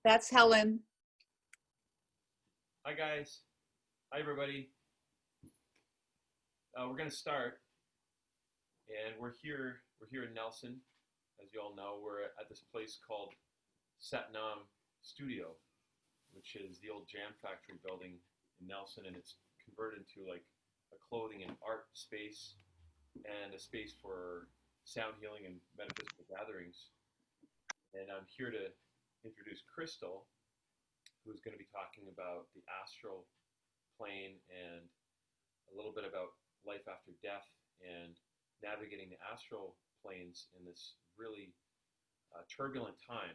That's Helen. Hi guys. Hi everybody. We're gonna start, and we're here. We're here in Nelson, as you all know. We're at this place called Satnam Studio, which is the old Jam Factory building in Nelson, and it's converted into like a clothing and art space, and a space for sound healing and metaphysical gatherings. And I'm here to introduce Crystal, who's going to be talking about the astral plane and a little bit about life after death and navigating the astral planes in this really turbulent time.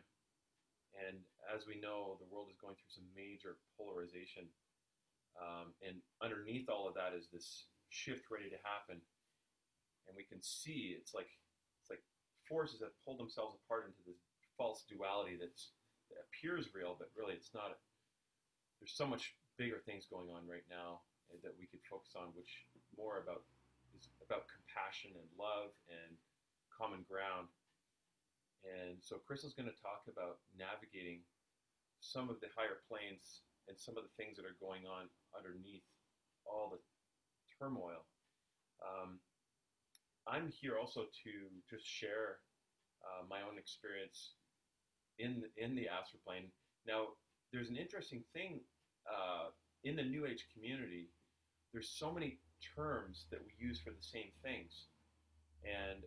And as we know, the world is going through some major polarization. And underneath all of that is this shift ready to happen. And we can see it's like forces that pull themselves apart into this false duality that appears real, but really it's not. There's so much bigger things going on right now that we could focus on, which more about is about compassion and love and common ground. And so Crystal's going to talk about navigating some of the higher planes and some of the things that are going on underneath all the turmoil. I'm here also to just share my own experience in the astral plane. Now, there's an interesting thing in the New Age community. There's so many terms that we use for the same things, and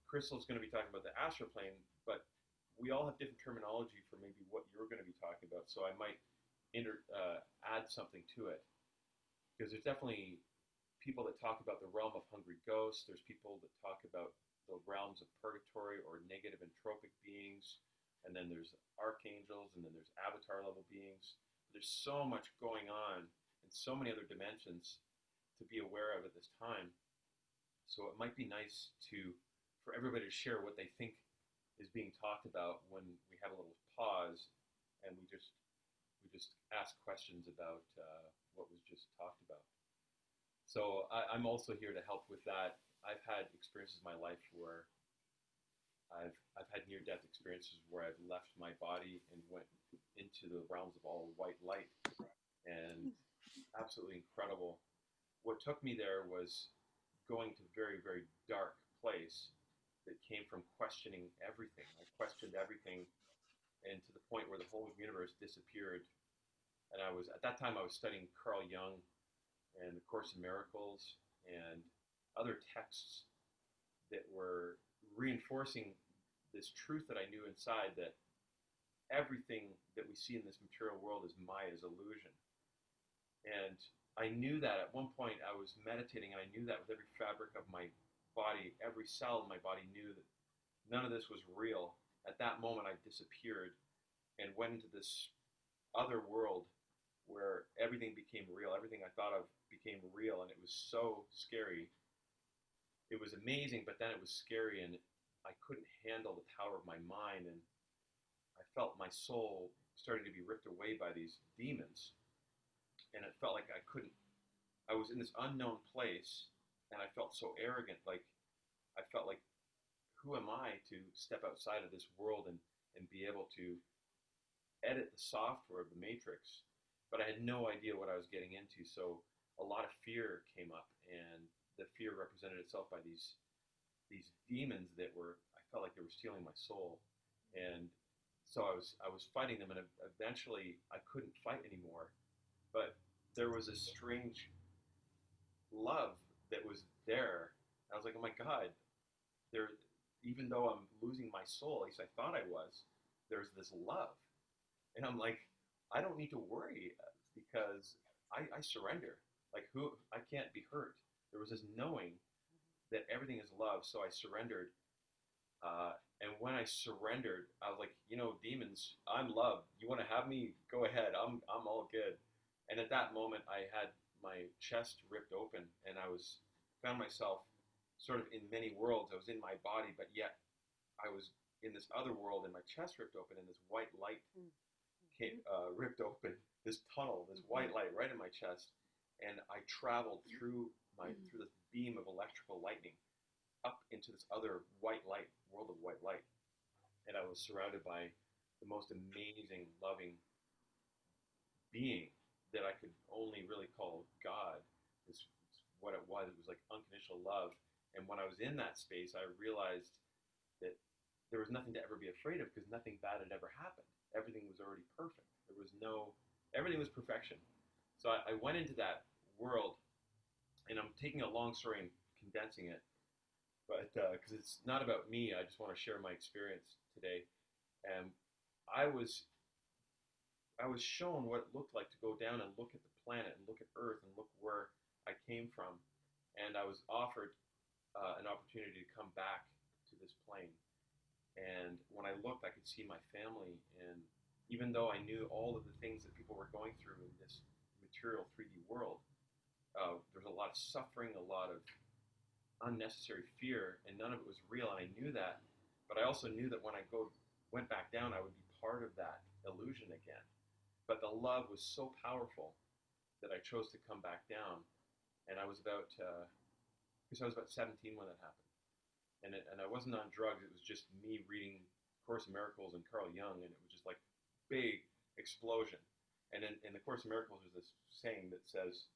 Crystal's going to be talking about the astral plane, but we all have different terminology for maybe what you're going to be talking about. So I might add something to it, because there's definitely people that talk about the realm of hungry ghosts. There's people that talk about the realms of purgatory or negative entropic beings. And then there's archangels, and then there's avatar level beings. There's so much going on and so many other dimensions to be aware of at this time. So it might be nice for everybody to share what they think is being talked about when we have a little pause and we just ask questions about what was just talked about. So I'm also here to help with that. I've had experiences in my life where I've had near-death experiences where I've left my body and went into the realms of all white light, and absolutely incredible. What took me there was going to a very, very dark place that came from questioning everything. I questioned everything, and to the point where the whole universe disappeared. And at that time I was studying Carl Jung and the Course in Miracles and other texts that were reinforcing this truth that I knew inside, that everything that we see in this material world is Maya's illusion. And I knew that at one point I was meditating, and I knew that with every fabric of my body, every cell in my body knew that none of this was real. At that moment I disappeared and went into this other world where everything became real. Everything I thought of became real, and it was so scary. It was amazing, but then it was scary, and I couldn't handle the power of my mind, and I felt my soul starting to be ripped away by these demons. And it felt like I was in this unknown place, and I felt so arrogant. Like, I felt like, who am I to step outside of this world and be able to edit the software of the Matrix? But I had no idea what I was getting into, so a lot of fear came up, and the fear represented itself by these demons that I felt like they were stealing my soul. And so I was fighting them, and eventually I couldn't fight anymore. But there was a strange love that was there. I was like, oh my God, even though I'm losing my soul, at least I thought I was, there's this love. And I'm like, I don't need to worry, because I surrender. Like, I can't be hurt. There was this knowing that everything is love, so I surrendered. And when I surrendered, I was like, demons, I'm love. You want to have me? Go ahead. I'm all good. And at that moment, I had my chest ripped open, and found myself sort of in many worlds. I was in my body, but yet I was in this other world, and my chest ripped open, and this white light ripped open this tunnel, this white light right in my chest, and I traveled through this beam of electrical lightning up into this other white light, world of white light, and I was surrounded by the most amazing, loving being that I could only really call God. Is what it was. It was like unconditional love. And when I was in that space, I realized that there was nothing to ever be afraid of because nothing bad had ever happened. Everything was already perfect. There was no, everything was perfection. So I went into that world, and I'm taking a long story and condensing it, but because it's not about me, I just want to share my experience today. And I was I was shown what it looked like to go down and look at the planet and look at Earth and look where I came from, and I was offered an opportunity to come back to this plane. And when I looked, I could see my family, and even though I knew all of the things that people were going through in this material 3D world, there's a lot of suffering, a lot of unnecessary fear, and none of it was real, and I knew that. But I also knew that when I went back down, I would be part of that illusion again. But the love was so powerful that I chose to come back down, and I was because I was about 17 when that happened, and I wasn't on drugs. It was just me reading Course in Miracles and Carl Jung, and it was just like big explosion. And in the Course in Miracles, there's this saying that says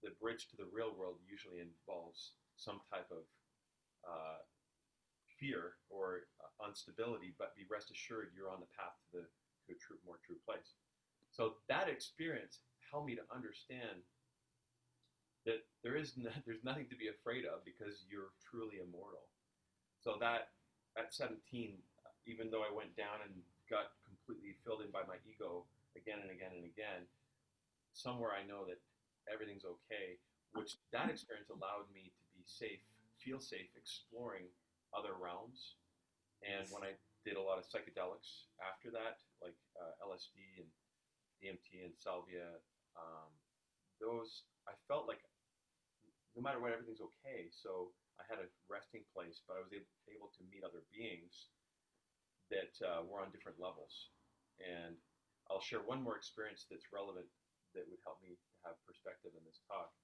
the bridge to the real world usually involves some type of fear or instability, but be rest assured you're on the path to a more true place. So that experience helped me to understand that there's nothing to be afraid of because you're truly immortal. So that at 17, even though I went down and got completely filled in by my ego again and again and again, somewhere I know that everything's okay, which that experience allowed me to be safe, feel safe exploring other realms. And when I did a lot of psychedelics after that, like LSD and DMT and salvia, those I felt like no matter what, everything's okay. So I had a resting place, but I was able to meet other beings that were on different levels. And I'll share one more experience that's relevant that would help me to have perspective in this talk.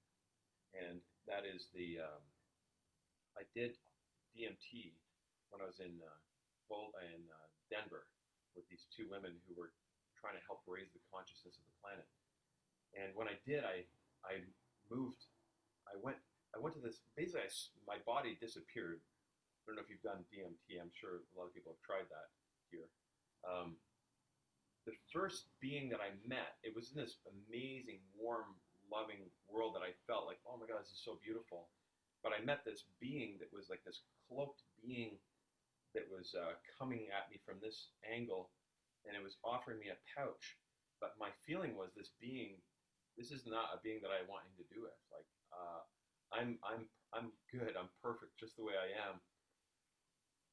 And that is I did DMT when I was in Denver with these two women who were trying to help raise the consciousness of the planet. And when I did, I moved. I went to this. Basically, my body disappeared. I don't know if you've done DMT. I'm sure a lot of people have tried that here. The first being that I met, it was in this amazing, warm, loving world that I felt like, oh my God, this is so beautiful. But I met this being that was like this cloaked being that was coming at me from this angle, and it was offering me a pouch. But my feeling was this is not a being that I want him to do it. Like, I'm good, I'm perfect just the way I am.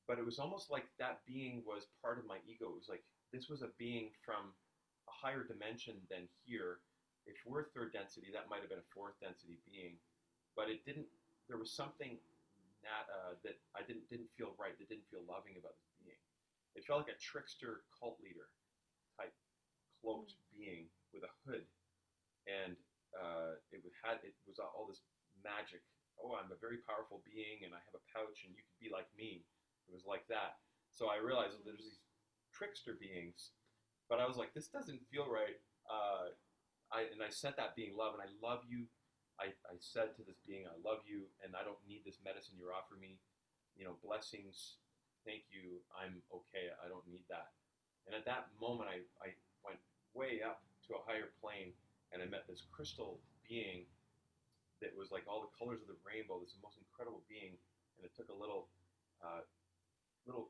But it was almost like that being was part of my ego. It was like, this was a being from a higher dimension than here. If we're third density, that might have been a fourth density being. But there was something that I didn't feel right, that didn't feel loving about this being. It felt like a trickster cult leader type cloaked being with a hood. And it was all this magic. Oh, I'm a very powerful being, and I have a pouch, and you could be like me. It was like that. So I realized that there's these trickster beings, but I was like, this doesn't feel right. I sent that being love, and I love you. I said to this being, I love you, and I don't need this medicine you're offering me. Blessings. Thank you. I'm okay. I don't need that. And at that moment, I went way up to a higher plane, and I met this crystal being that was like all the colors of the rainbow. This most incredible being, and it took a little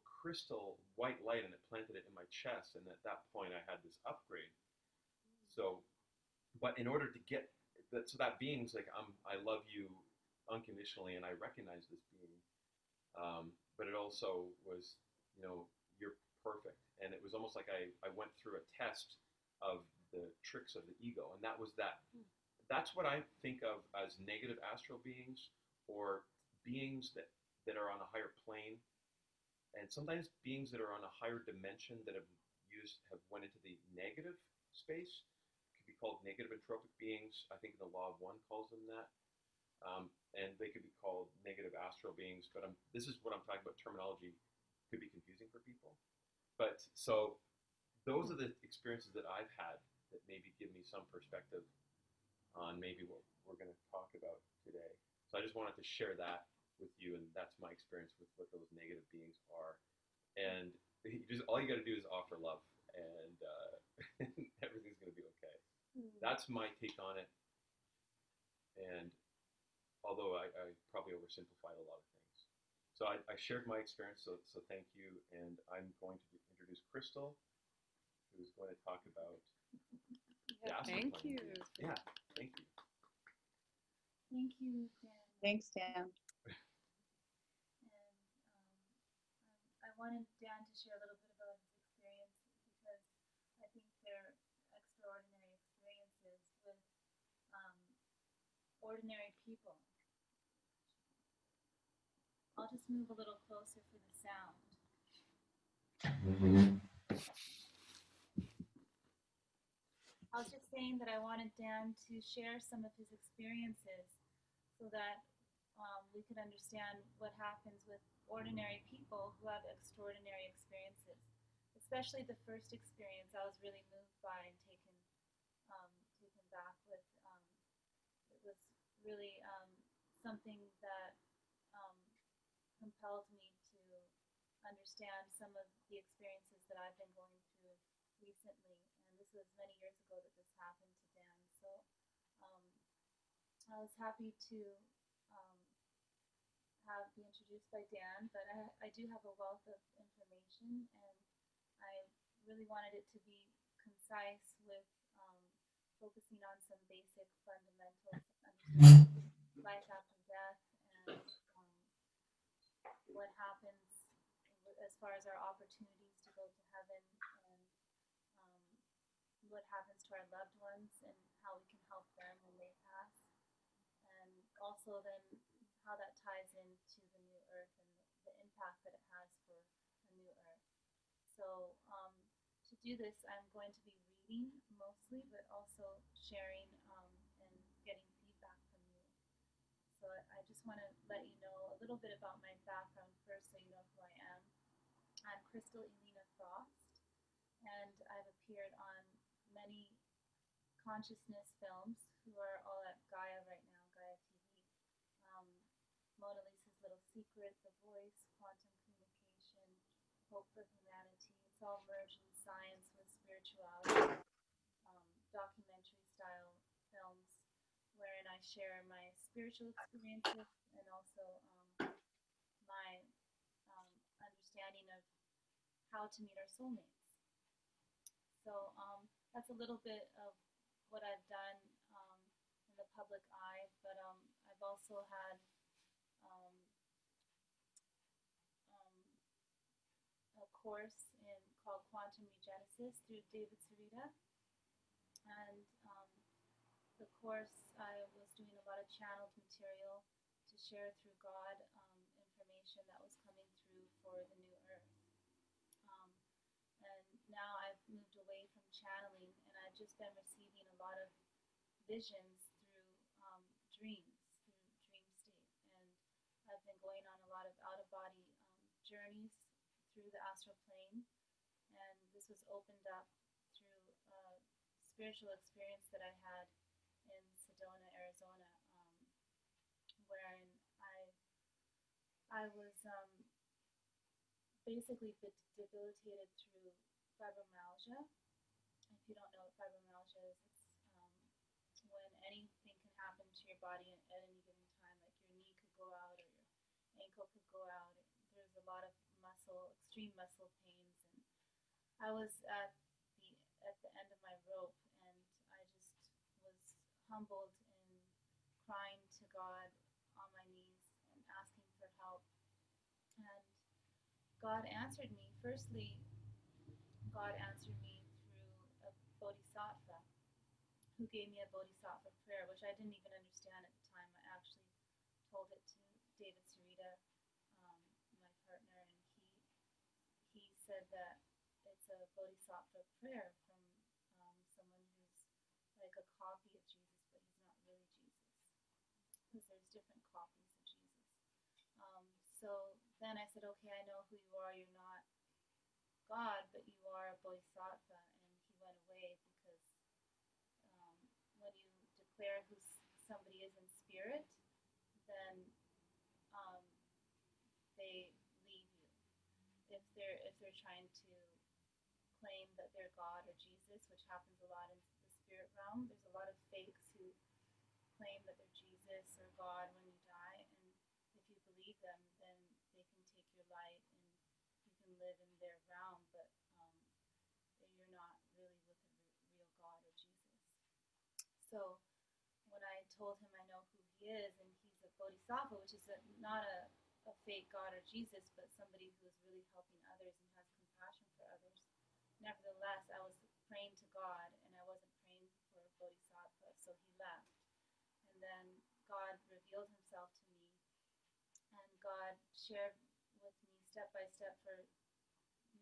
crystal white light and it planted it in my chest. And at that point, I had this upgrade. So, but in order to get that, so that being's like, I love you unconditionally, and I recognize this being. But it also was, you're perfect. And it was almost like I went through a test of the tricks of the ego, and that was that. That's what I think of as negative astral beings, or beings that are on a higher plane, and sometimes beings that are on a higher dimension that have went into the negative space. It could be called negative entropic beings. I think the Law of One calls them that, and they could be called negative astral beings. But this is what I'm talking about. Terminology could be confusing for people, but so those are the experiences that I've had that maybe give me some perspective on maybe what we're going to talk about today. So I just wanted to share that with you, and that's my experience with what those negative beings are. And all you got to do is offer love, and everything's going to be okay. That's my take on it. And although I probably oversimplified a lot of things. So I shared my experience, so thank you. And I'm going to introduce Crystal, who's going to talk about the Astral Thank Plane. you. Yeah, thank you. Thank you, Dan. Thanks, Dan. And I wanted Dan to share a little bit about his experience because I think they're extraordinary experiences with ordinary people. I'll just move a little closer for the sound. I was just saying that I wanted Dan to share some of his experiences so that we could understand what happens with ordinary people who have extraordinary experiences. Especially the first experience, I was really moved by and taken back with. It was really something that compelled me to understand some of the experiences that I've been going through recently. And this was many years ago that this happened to Dan. So I was happy to be introduced by Dan, but I do have a wealth of information, and I really wanted it to be concise with focusing on some basic fundamentals, understanding life after death, and what happens as far as our opportunities to go to heaven, and what happens to our loved ones, and how we can help them when they pass, and also then how that ties into the new earth and the impact that it has for a new earth. So to do this, I'm going to be reading mostly, but also sharing and getting feedback from you. So I just want to let you know a little bit about my background first so you know who I am. I'm Crystal Elena Frost, and I've appeared on many consciousness films who are all at Gaia right now, Gaia TV. Mona Lisa's Little Secret, The Voice, Quantum Communication, Hope for Humanity. It's all merged in science with spirituality, documentary style films wherein I share my spiritual experiences and also my understanding of how to meet our soulmates. So that's a little bit of what I've done in the public eye, but I've also had a course called Quantum Regenesis through David Sereda, and the course I was doing a lot of channeled material to share through God information that was coming through for the new earth. And now I've moved away from channeling, and I've just been receiving a lot of visions through dreams, through dream state. And I've been going on a lot of out-of-body journeys through the astral plane. And this was opened up through a spiritual experience that I had in Sedona, Arizona, wherein I was basically debilitated through fibromyalgia. If you don't know what fibromyalgia is, it's when anything can happen to your body at any given time. Like your knee could go out or your ankle could go out. There's a lot of extreme muscle pains, and I was at the end of my rope, and I just was humbled and crying to God on my knees and asking for help. And God answered me. Firstly, God answered me through a bodhisattva who gave me a bodhisattva prayer, which I didn't even understand at the time. I actually told it to David Sereda, my partner, and he said that it's a bodhisattva prayer from someone who's like a copy of Jesus, but he's not really Jesus, because there's different copies of Jesus. So then I said, okay, I know who you are. You're not God, but you are a bodhisattva, declare who somebody is in spirit, then um, they leave you. If they're trying to claim that they're God or Jesus, which happens a lot in the spirit realm, there's a lot of fakes who claim that they're Jesus or God when you die, and if you believe them, then they can take your light and you can live in their realm, but you're not really with the real God or Jesus. So when I told him I know who he is, and he's a bodhisattva, which is not a fake God or Jesus, but somebody who is really helping others and has compassion for others. Nevertheless, I was praying to God, and I wasn't praying for a bodhisattva, so he left. And then God revealed himself to me, and God shared with me step by step for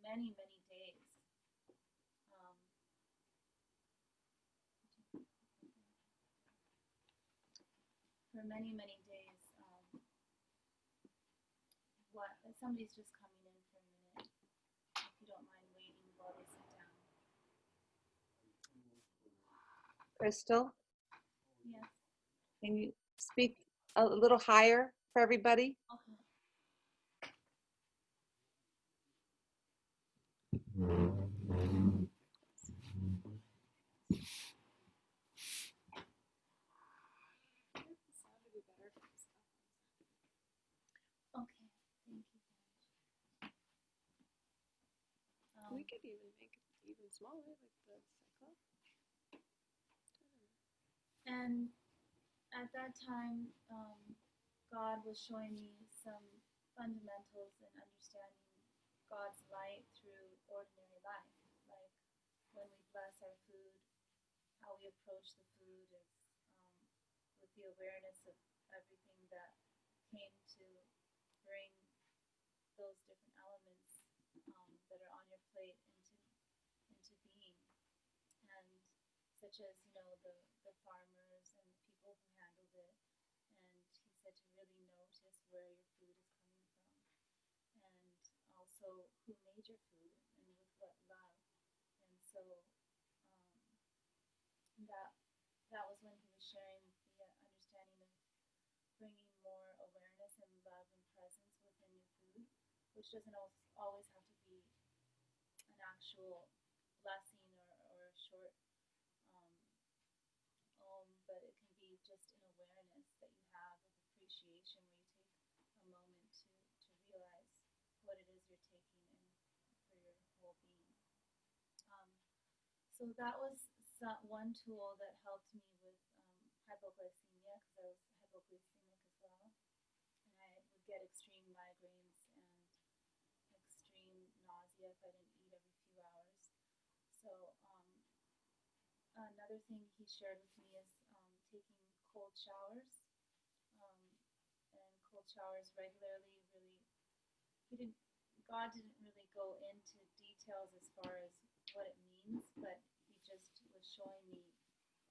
many, many days. For many, many days. Somebody's just coming in for a minute. If you don't mind waiting while they sit down. Crystal, Yes. can you speak a little higher for everybody? Okay. Okay. Thank you. We could even make it even smaller, like the cycle. And at that time, God was showing me some fundamentals in understanding God's light through ordinary life. Like when we bless our food, how we approach the food is with the awareness of everything that came to bring those different elements that are on your plate into being, and such as the farmers and the people who handled it. And he said to really notice where your food is coming from, and also who made your food and with what love. And so that was when he was sharing the understanding of bringing more awareness and love and presence within your food, which doesn't always have to be an actual blessing or a short but it can be just an awareness that you have of appreciation, where you take a moment to realize what it is you're taking in for your whole being. So that was one tool that helped me with hypoglycemia, because I was hypoglycemic as well, and I would get extreme migraines and extreme nausea if I didn't eat every few hours. So another thing he shared with me is taking cold showers, and cold showers regularly. Really, God didn't really go into details as far as what it means, but he just was showing me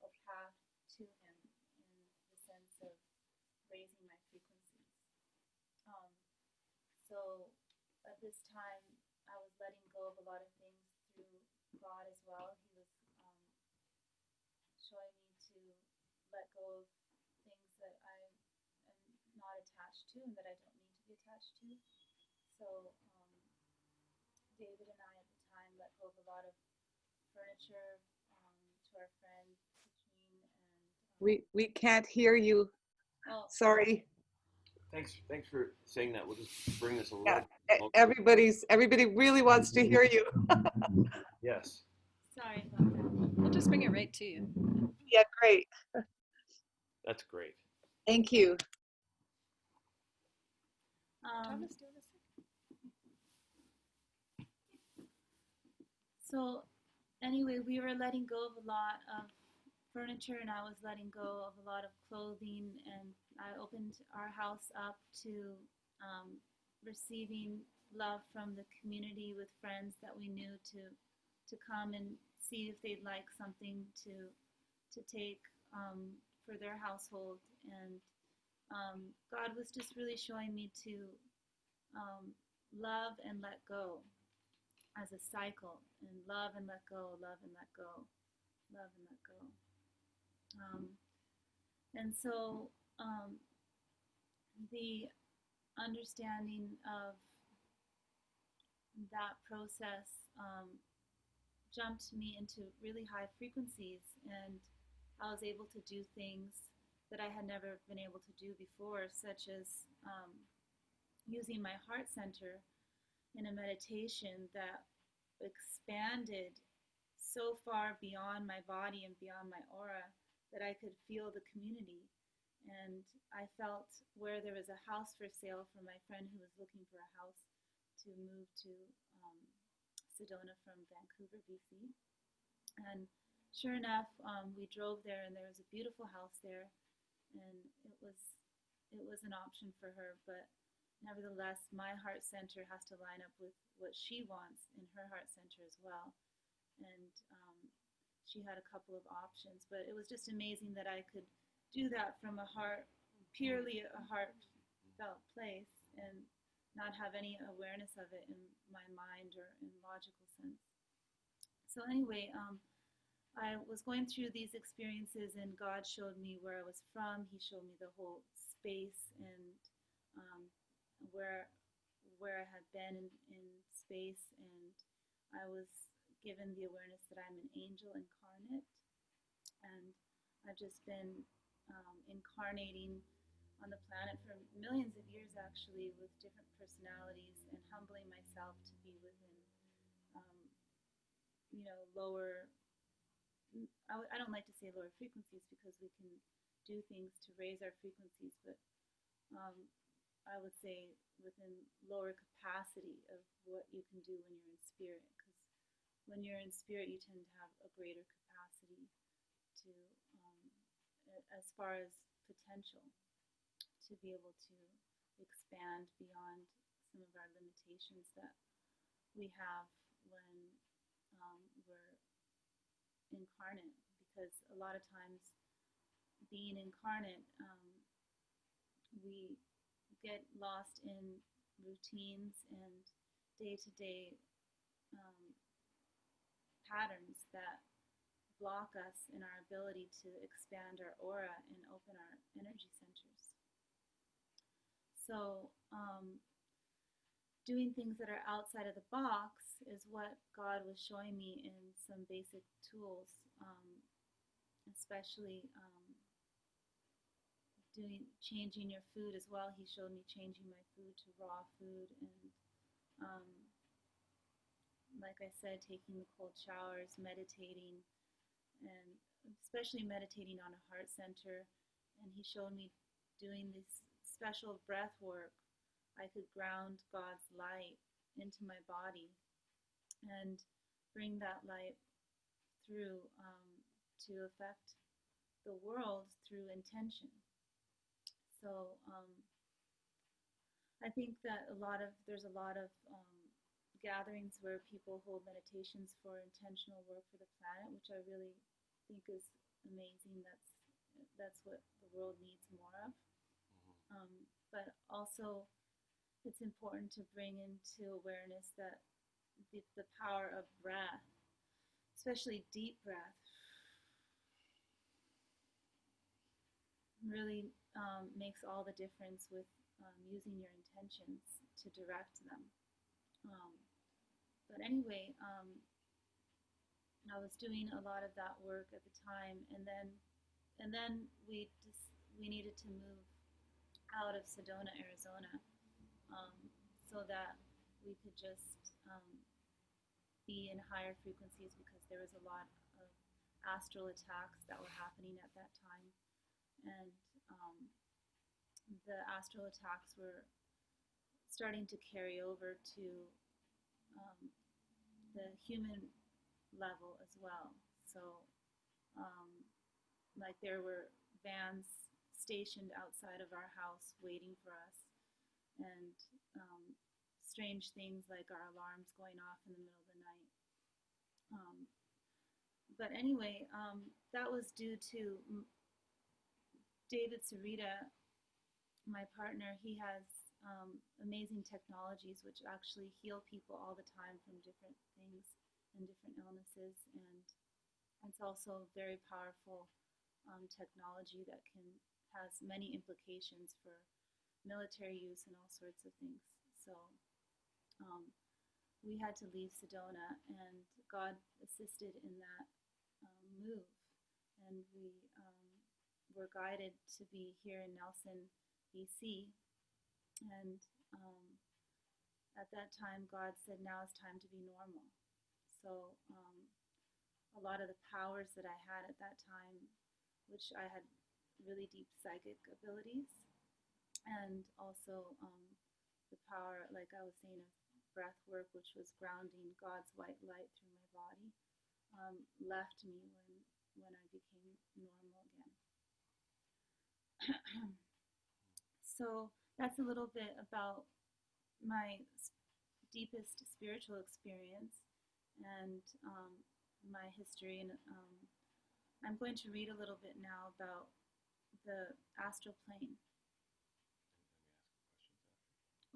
a path to him in the sense of raising my frequencies. So at this time, I was letting go of a lot of things through God as well. He was showing me to let go of things that I am not attached to and that I don't need to be attached to. So David and I at the time let go of a lot of furniture to our friend Katrine, and We can't hear you. oh, Sorry. Thanks for saying that. We'll just bring this a little. Yeah, everybody really wants to hear you. Yes. sorry about that. We'll just bring it right to you. Yeah, great. That's great. Thank you. Thomas, do you want to say? So anyway, we were letting go of a lot of furniture, and I was letting go of a lot of clothing, and I opened our house up to receiving love from the community, with friends that we knew to come and see if they'd like something to take for their household. And God was just really showing me to love and let go as a cycle, and love and let go, love and let go, love and let go. And so the understanding of that process jumped me into really high frequencies, and I was able to do things that I had never been able to do before, such as using my heart center in a meditation that expanded so far beyond my body and beyond my aura that I could feel the community. And I felt where there was a house for sale for my friend who was looking for a house to move to Sedona from Vancouver, BC. And sure enough, we drove there, and there was a beautiful house there, and it was an option for her. But nevertheless, my heart center has to line up with what she wants in her heart center as well. And she had a couple of options, but it was just amazing that I could do that from purely a heartfelt place, and not have any awareness of it in my mind or in logical sense. So anyway, I was going through these experiences, and God showed me where I was from. He showed me the whole space, and where I had been in space, and I was given the awareness that I'm an angel incarnate, and I've just been incarnating on the planet for millions of years, actually, with different personalities, and humbling myself to be within, lower. I don't like to say lower frequencies, because we can do things to raise our frequencies, but I would say within lower capacity of what you can do when you're in spirit, because when you're in spirit, you tend to have a greater capacity to, as far as potential, to be able to expand beyond some of our limitations that we have when we're incarnate. Because a lot of times, being incarnate, we get lost in routines and day-to-day patterns that block us in our ability to expand our aura and open our energy centers. So doing things that are outside of the box is what God was showing me in some basic tools, especially changing your food as well. He showed me changing my food to raw food, and like I said, taking the cold showers, meditating, and especially meditating on a heart center. And he showed me doing this special breath work. I could ground God's light into my body and bring that light through to affect the world through intention. So I think that there's a lot of gatherings where people hold meditations for intentional work for the planet, which I really think is amazing. That's what the world needs more of. But also, it's important to bring into awareness that the power of breath, especially deep breath, really makes all the difference with using your intentions to direct them. But anyway, I was doing a lot of that work at the time, and then we needed to move out of Sedona, Arizona, so that we could just be in higher frequencies, because there was a lot of astral attacks that were happening at that time, and the astral attacks were starting to carry over to the human level as well. So like there were vans stationed outside of our house waiting for us, and strange things like our alarms going off in the middle of the night. But anyway, that was due to David Sereda, my partner. He has amazing technologies which actually heal people all the time from different things and different illnesses, and it's also very powerful technology that has many implications for military use and all sorts of things. So we had to leave Sedona, and God assisted in that move, and we were guided to be here in Nelson, BC, and at that time God said, now it's time to be normal. So a lot of the powers that I had at that time, which I had really deep psychic abilities, and also the power, like I was saying, of breath work, which was grounding God's white light through my body, left me when I became normal again. So that's a little bit about my deepest spiritual experience and my history. And I'm going to read a little bit now about the astral plane.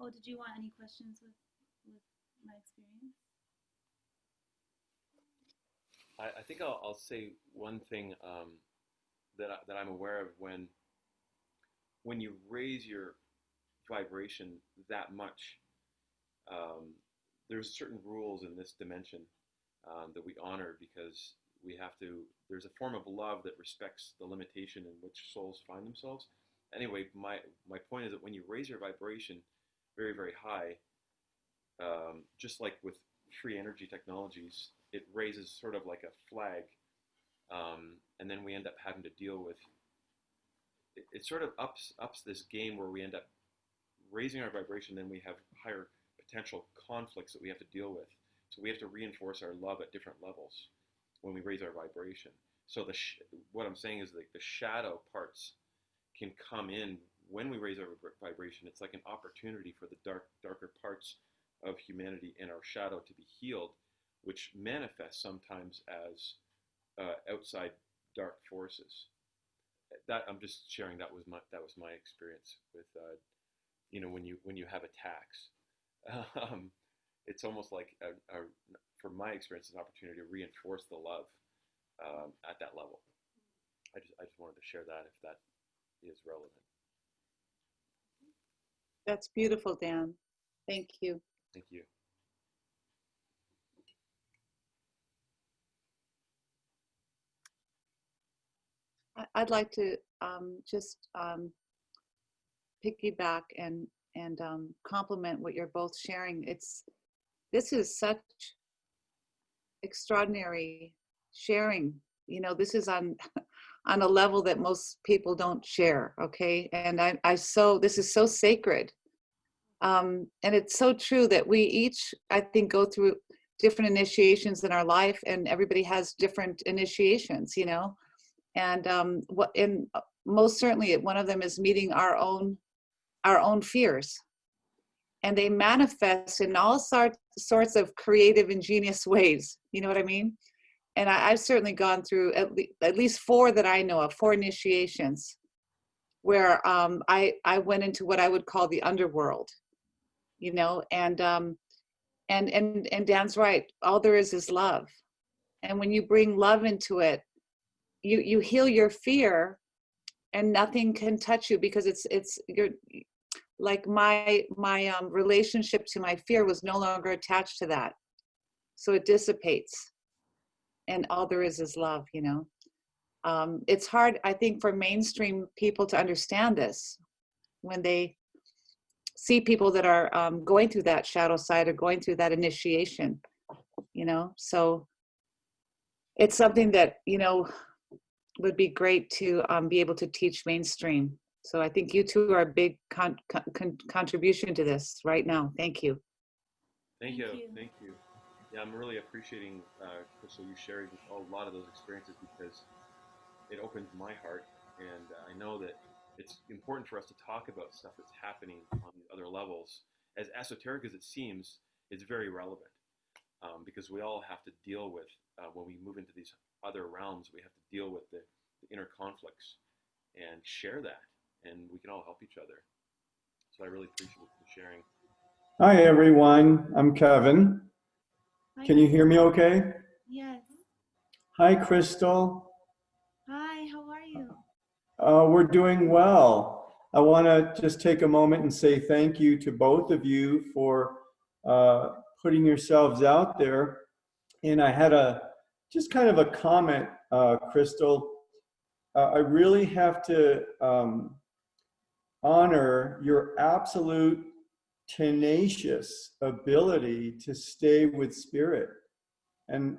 Oh, did you want any questions with my experience? I think I'll say one thing that I'm aware of when you raise your vibration that much, there's certain rules in this dimension that we honor, because there's a form of love that respects the limitation in which souls find themselves. Anyway, my point is that when you raise your vibration very, very high, just like with free energy technologies, it raises sort of like a flag, and then we end up having to deal with it sort of ups this game where we end up raising our vibration, then we have higher potential conflicts that we have to deal with. So we have to reinforce our love at different levels when we raise our vibration. So what I'm saying is, like, the shadow parts can come in when we raise our vibration. It's like an opportunity for the darker parts of humanity in our shadow to be healed, which manifests sometimes as outside dark forces. That I'm just sharing. That was my experience with when you have attacks. It's almost like from my experience, an opportunity to reinforce the love at that level. I just wanted to share that, if that is relevant. That's beautiful, Dan. Thank you. Thank you. I'd like to just piggyback and compliment what you're both sharing. This is such extraordinary sharing. This is on a level that most people don't share. Okay, and this is so sacred, and it's so true that we each, I think, go through different initiations in our life, and everybody has different initiations. And most certainly one of them is meeting our own fears, and they manifest in all sorts of creative, ingenious ways. You know what I mean? And I've certainly gone through at least 4 that I know of, 4 initiations, where I went into what I would call the underworld. And Dan's right. All there is love, and when you bring love into it, you heal your fear, and nothing can touch you, because you're like my relationship to my fear was no longer attached to that, so it dissipates, and all there is love. It's hard, I think, for mainstream people to understand this when they see people that are going through that shadow side or going through that initiation. So it's something that would be great to be able to teach mainstream. So I think you two are a big contribution to this right now. Thank you. Thank you. Yeah, I'm really appreciating, Crystal, you sharing a lot of those experiences, because it opens my heart, and I know that it's important for us to talk about stuff that's happening on other levels. As esoteric as it seems, it's very relevant, because we all have to deal with, when we move into these other realms, we have to deal with the inner conflicts and share that, and we can all help each other. So I really appreciate you sharing. Hi, everyone. I'm Kevin. Hi, Can you hear me okay? Yes. Hi, Crystal. Hi, how are you? We're doing well. I want to just take a moment and say thank you to both of you for putting yourselves out there. And I had just kind of a comment, Crystal. I really have to honor your absolute tenacious ability to stay with spirit. And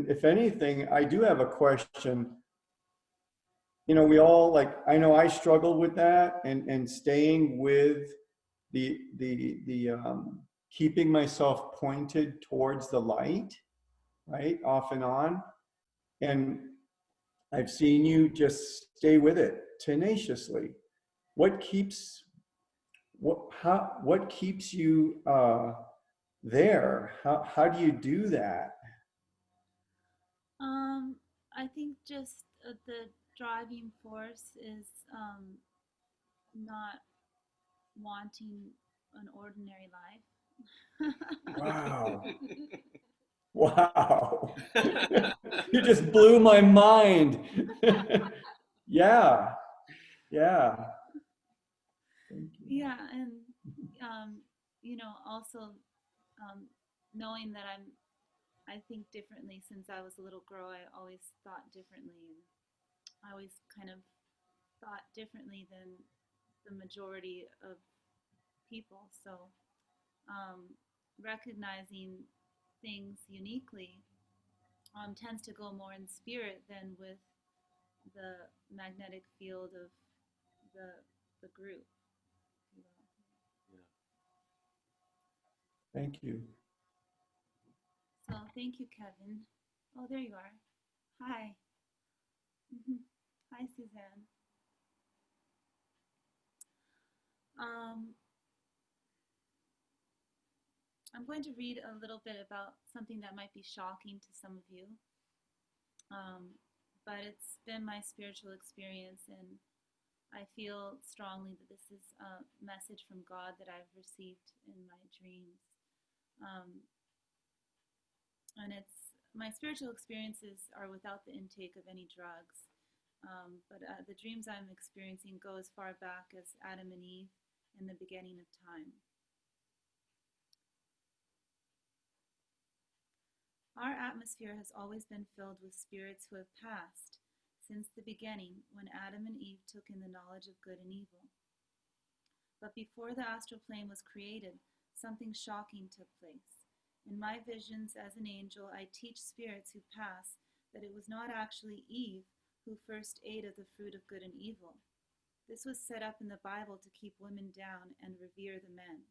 if anything, I do have a question. You know, we all, like, I know I struggle with that, and staying with the keeping myself pointed towards the light, right, off and on. And I've seen you just stay with it tenaciously. What keeps what keeps you there? How do you do that? I think just the driving force is not wanting an ordinary life. Wow. Wow. You just blew my mind. Yeah. Yeah. Thank you. Yeah, and also knowing that I think differently. Since I was a little girl, I always thought differently, and I always kind of thought differently than the majority of people. So recognizing things uniquely tends to go more in spirit than with the magnetic field of the group. Thank you. So thank you, Kevin. Oh, there you are. Hi. Hi, Suzanne. I'm going to read a little bit about something that might be shocking to some of you, but it's been my spiritual experience, and I feel strongly that this is a message from God that I've received in my dreams. And my spiritual experiences are without the intake of any drugs. But the dreams I'm experiencing go as far back as Adam and Eve in the beginning of time. Our atmosphere has always been filled with spirits who have passed since the beginning, when Adam and Eve took in the knowledge of good and evil. But before the astral plane was created, something shocking took place. In my visions as an angel, I teach spirits who pass that it was not actually Eve who first ate of the fruit of good and evil. This was set up in the Bible to keep women down and revere the men.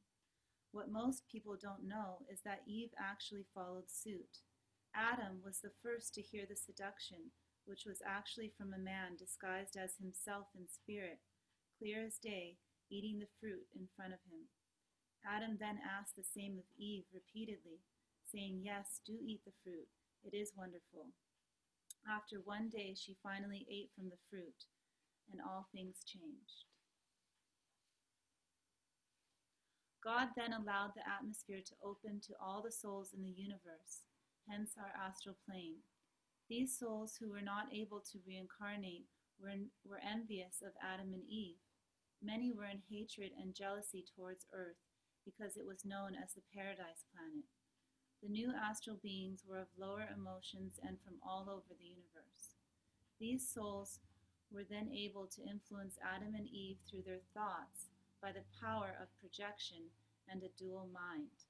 What most people don't know is that Eve actually followed suit. Adam was the first to hear the seduction, which was actually from a man disguised as himself in spirit, clear as day, eating the fruit in front of him. Adam then asked the same of Eve repeatedly, saying, "Yes, do eat the fruit. It is wonderful." After one day, she finally ate from the fruit, and all things changed. God then allowed the atmosphere to open to all the souls in the universe, hence our astral plane. These souls who were not able to reincarnate were envious of Adam and Eve. Many were in hatred and jealousy towards Earth because it was known as the Paradise Planet. The new astral beings were of lower emotions and from all over the universe. These souls were then able to influence Adam and Eve through their thoughts by the power of projection and a dual mind.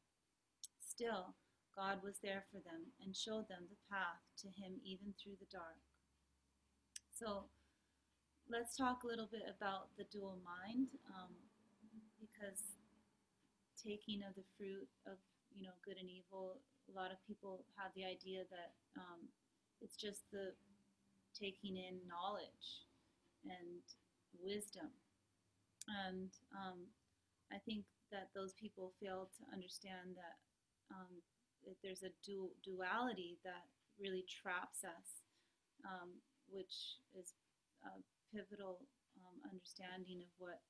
Still, God was there for them and showed them the path to Him even through the dark. So let's talk a little bit about the dual mind, because taking of the fruit of good and evil, a lot of people have the idea that it's just the taking in knowledge and wisdom, and I think that those people fail to understand that there's a duality that really traps us, which is a pivotal understanding of what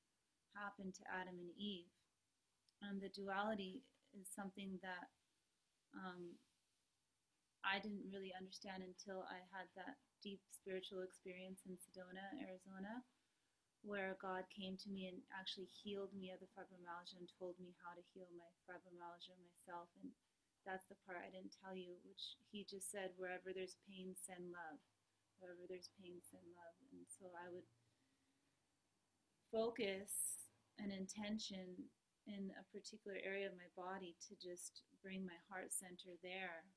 happened to Adam and Eve. And the duality is something that I didn't really understand until I had that deep spiritual experience in Sedona, Arizona, where God came to me and actually healed me of the fibromyalgia and told me how to heal my fibromyalgia myself. And that's the part I didn't tell you, which he just said, wherever there's pain, send love. Wherever there's pain, send love. And so I would focus an intention in a particular area of my body to just bring my heart center there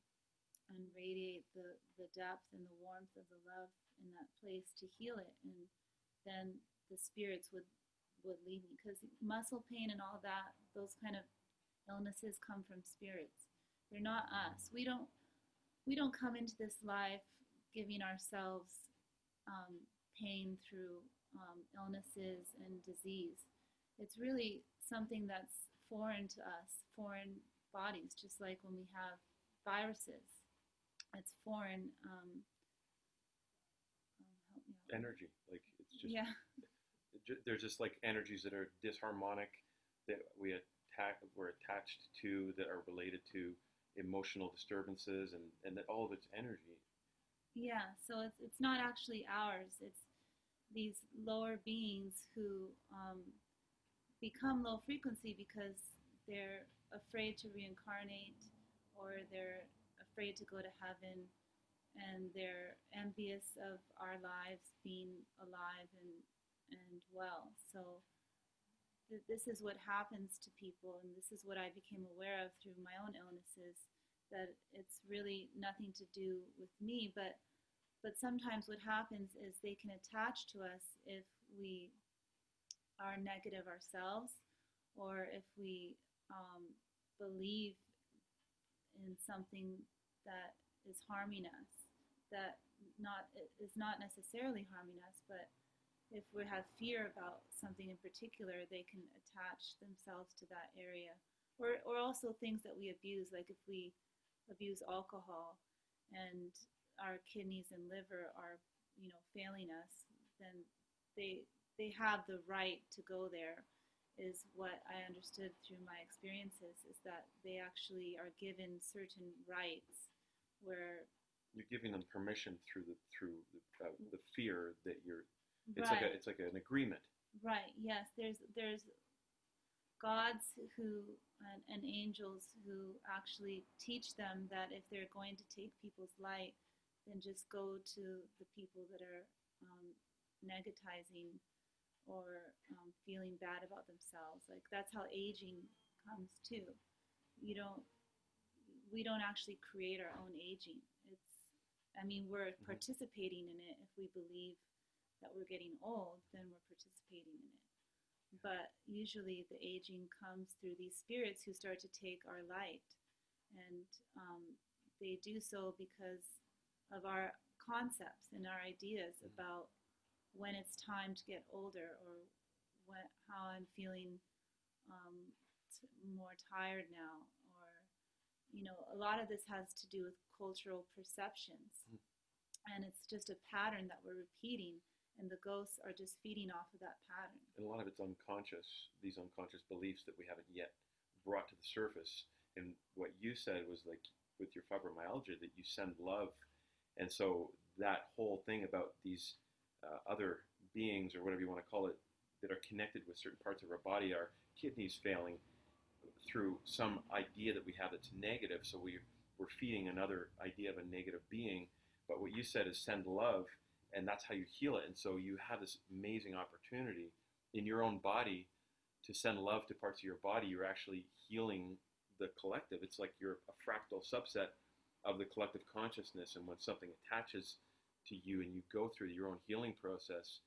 and radiate the depth and the warmth of the love in that place to heal it. And then the spirits would lead me, because muscle pain and all that, those kind of illnesses come from spirits. They're not us. We don't come into this life giving ourselves pain through illnesses and disease. It's really something that's foreign to us, foreign bodies, just like when we have viruses. It's foreign. Help me out. Energy, like it's just Yeah. They're just like energies that are disharmonic, that we're attached to, that are related to emotional disturbances, and that all of it's energy. Yeah, so it's not actually ours. It's these lower beings who become low frequency because they're afraid to reincarnate, or they're afraid to go to heaven, and they're envious of our lives being alive and well. So this is what happens to people, and this is what I became aware of through my own illnesses, that it's really nothing to do with me, but sometimes what happens is they can attach to us if we are negative ourselves, or if we believe in something that is harming us, that is not necessarily harming us, but if we have fear about something in particular, they can attach themselves to that area. Or also things that we abuse, like if we abuse alcohol and our kidneys and liver are, failing us, then they have the right to go there, is what I understood through my experiences, is that they actually are given certain rights where You're giving them permission through the fear that you're. It's right. like an agreement. Right. Yes. There's gods who and angels who actually teach them that if they're going to take people's light, then just go to the people that are negatizing or feeling bad about themselves. Like that's how aging comes too. We don't actually create our own aging. We're participating in it. If we believe that we're getting old, then we're participating in it. But usually the aging comes through these spirits who start to take our light. And they do so because of our concepts and our ideas about when it's time to get older, or how I'm feeling more tired now. Or, a lot of this has to do with cultural perceptions. And it's just a pattern that we're repeating. And the ghosts are just feeding off of that pattern. And a lot of it's unconscious, these unconscious beliefs that we haven't yet brought to the surface. And what you said was like with your fibromyalgia, that you send love. And so that whole thing about these other beings, or whatever you want to call it, that are connected with certain parts of our body, our kidneys failing through some idea that we have that's negative. So we're feeding another idea of a negative being. But what you said is send love. And that's how you heal it. And so you have this amazing opportunity in your own body to send love to parts of your body. You're actually healing the collective. It's like you're a fractal subset of the collective consciousness. And when something attaches to you and you go through your own healing process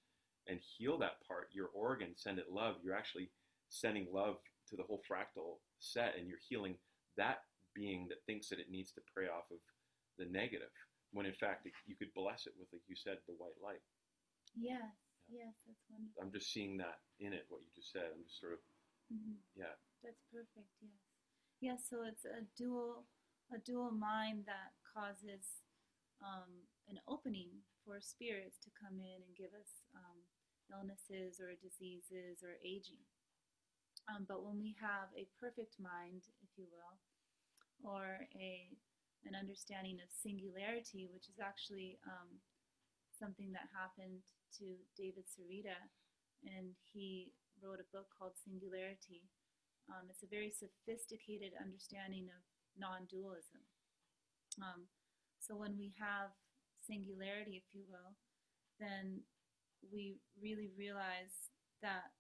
and heal that part, your organ, send it love, you're actually sending love to the whole fractal set, and you're healing that being that thinks that it needs to prey off of the negative. When in fact you could bless it with, like you said, the white light. Yes, yes, that's wonderful. I'm just seeing that in it, what you just said. I'm just sort of, yeah. That's perfect. Yes, yes. So it's a dual mind that causes an opening for spirits to come in and give us illnesses or diseases or aging. But when we have a perfect mind, if you will, or an understanding of singularity, which is actually something that happened to David Sereda, and he wrote a book called Singularity. It's a very sophisticated understanding of non-dualism. So when we have singularity, if you will, then we really realize that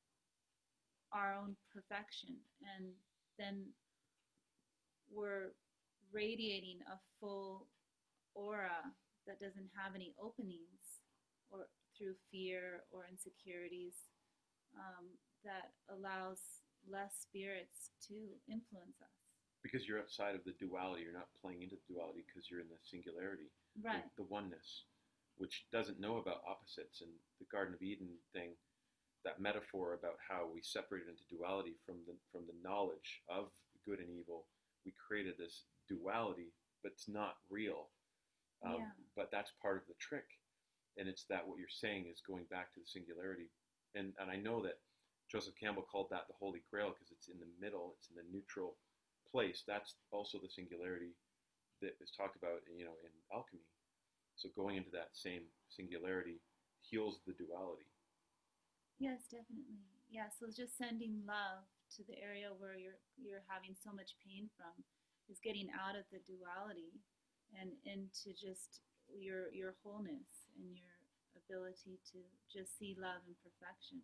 our own perfection, and then we're radiating a full aura that doesn't have any openings or through fear or insecurities, that allows less spirits to influence us. Because you're outside of the duality, you're not playing into the duality because you're in the singularity, Right. the oneness, which doesn't know about opposites. And the Garden of Eden thing, that metaphor about how we separated into duality from the knowledge of good and evil, we created this duality, but it's not real. Yeah. But that's part of the trick. And it's that what you're saying is going back to the singularity. And I know that Joseph Campbell called that the Holy Grail because it's in the middle, it's in the neutral place. That's also the singularity that is talked about, in alchemy. So going into that same singularity heals the duality. Yes, definitely. Yeah, so just sending love to the area where you're having so much pain from is getting out of the duality and into just your wholeness and your ability to just see love and perfection.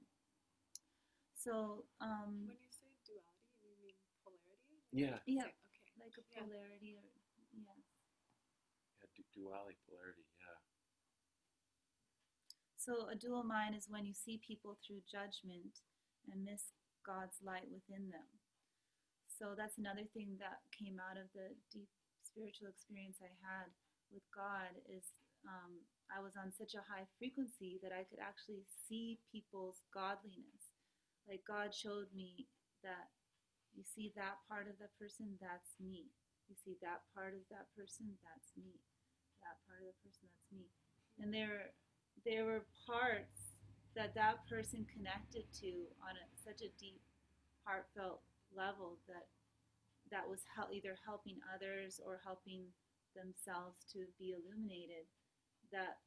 So When you say duality, you mean polarity? Yeah. yeah, Okay. like a Yeah. polarity, or yes. Yeah, duality, polarity, yeah. So a dual mind is when you see people through judgment and miss God's light within them. So that's another thing that came out of the deep spiritual experience I had with God is I was on such a high frequency that I could actually see people's godliness. Like God showed me that you see that part of that person, that's me. You see that part of that person, that's me. That part of the person, that's me. And there were parts that person connected to on such a deep, heartfelt level that was either helping others or helping themselves to be illuminated, that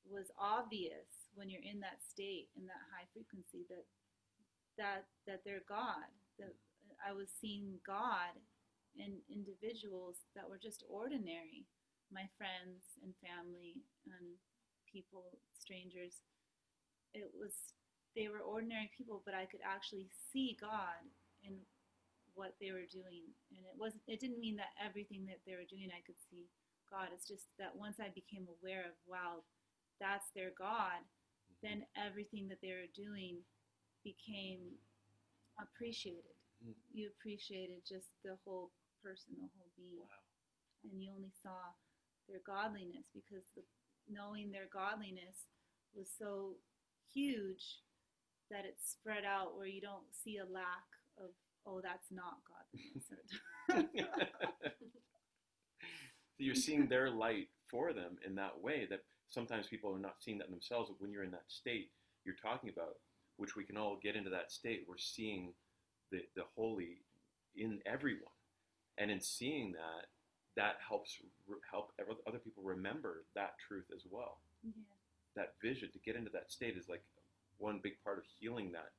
was obvious when you're in that state, in that high frequency, that they're God. That I was seeing God in individuals that were just ordinary, my friends and family and people, strangers. They were ordinary people, but I could actually see God in what they were doing. And it didn't mean that everything that they were doing I could see God. It's just that once I became aware of, wow, that's their God, then everything that they were doing became appreciated. You appreciated just the whole person, the whole being. Wow. And you only saw their godliness because knowing their godliness was so huge that it spread out where you don't see a lack of, oh, that's not godliness. So you're seeing their light for them in that way, that sometimes people are not seeing that themselves. But when you're in that state you're talking about, which we can all get into that state, we're seeing the holy in everyone. And in seeing that helps help other people remember that truth as well. Yeah. That vision, to get into that state, is like one big part of healing that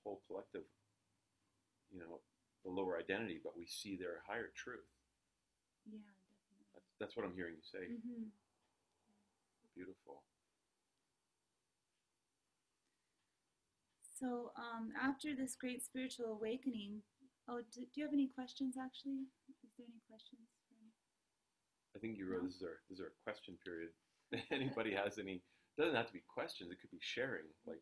whole collective, the lower identity, but we see their higher truth. Yeah, definitely. That's what I'm hearing you say. Mm-hmm. Beautiful. So after this great spiritual awakening, do you have any questions actually? Is there any questions? I think you wrote, this is our question period. Anybody has any, it doesn't have to be questions, it could be sharing, like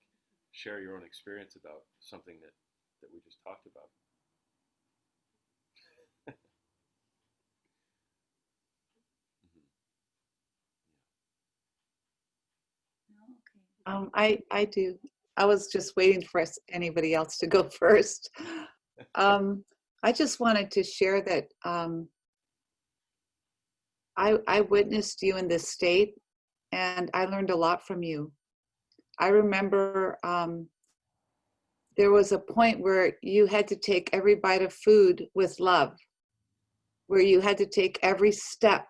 share your own experience about something that we just talked about. No? Okay. I do. I was just waiting for anybody else to go first. I just wanted to share that I witnessed you in this state, and I learned a lot from you. I remember there was a point where you had to take every bite of food with love, where you had to take every step,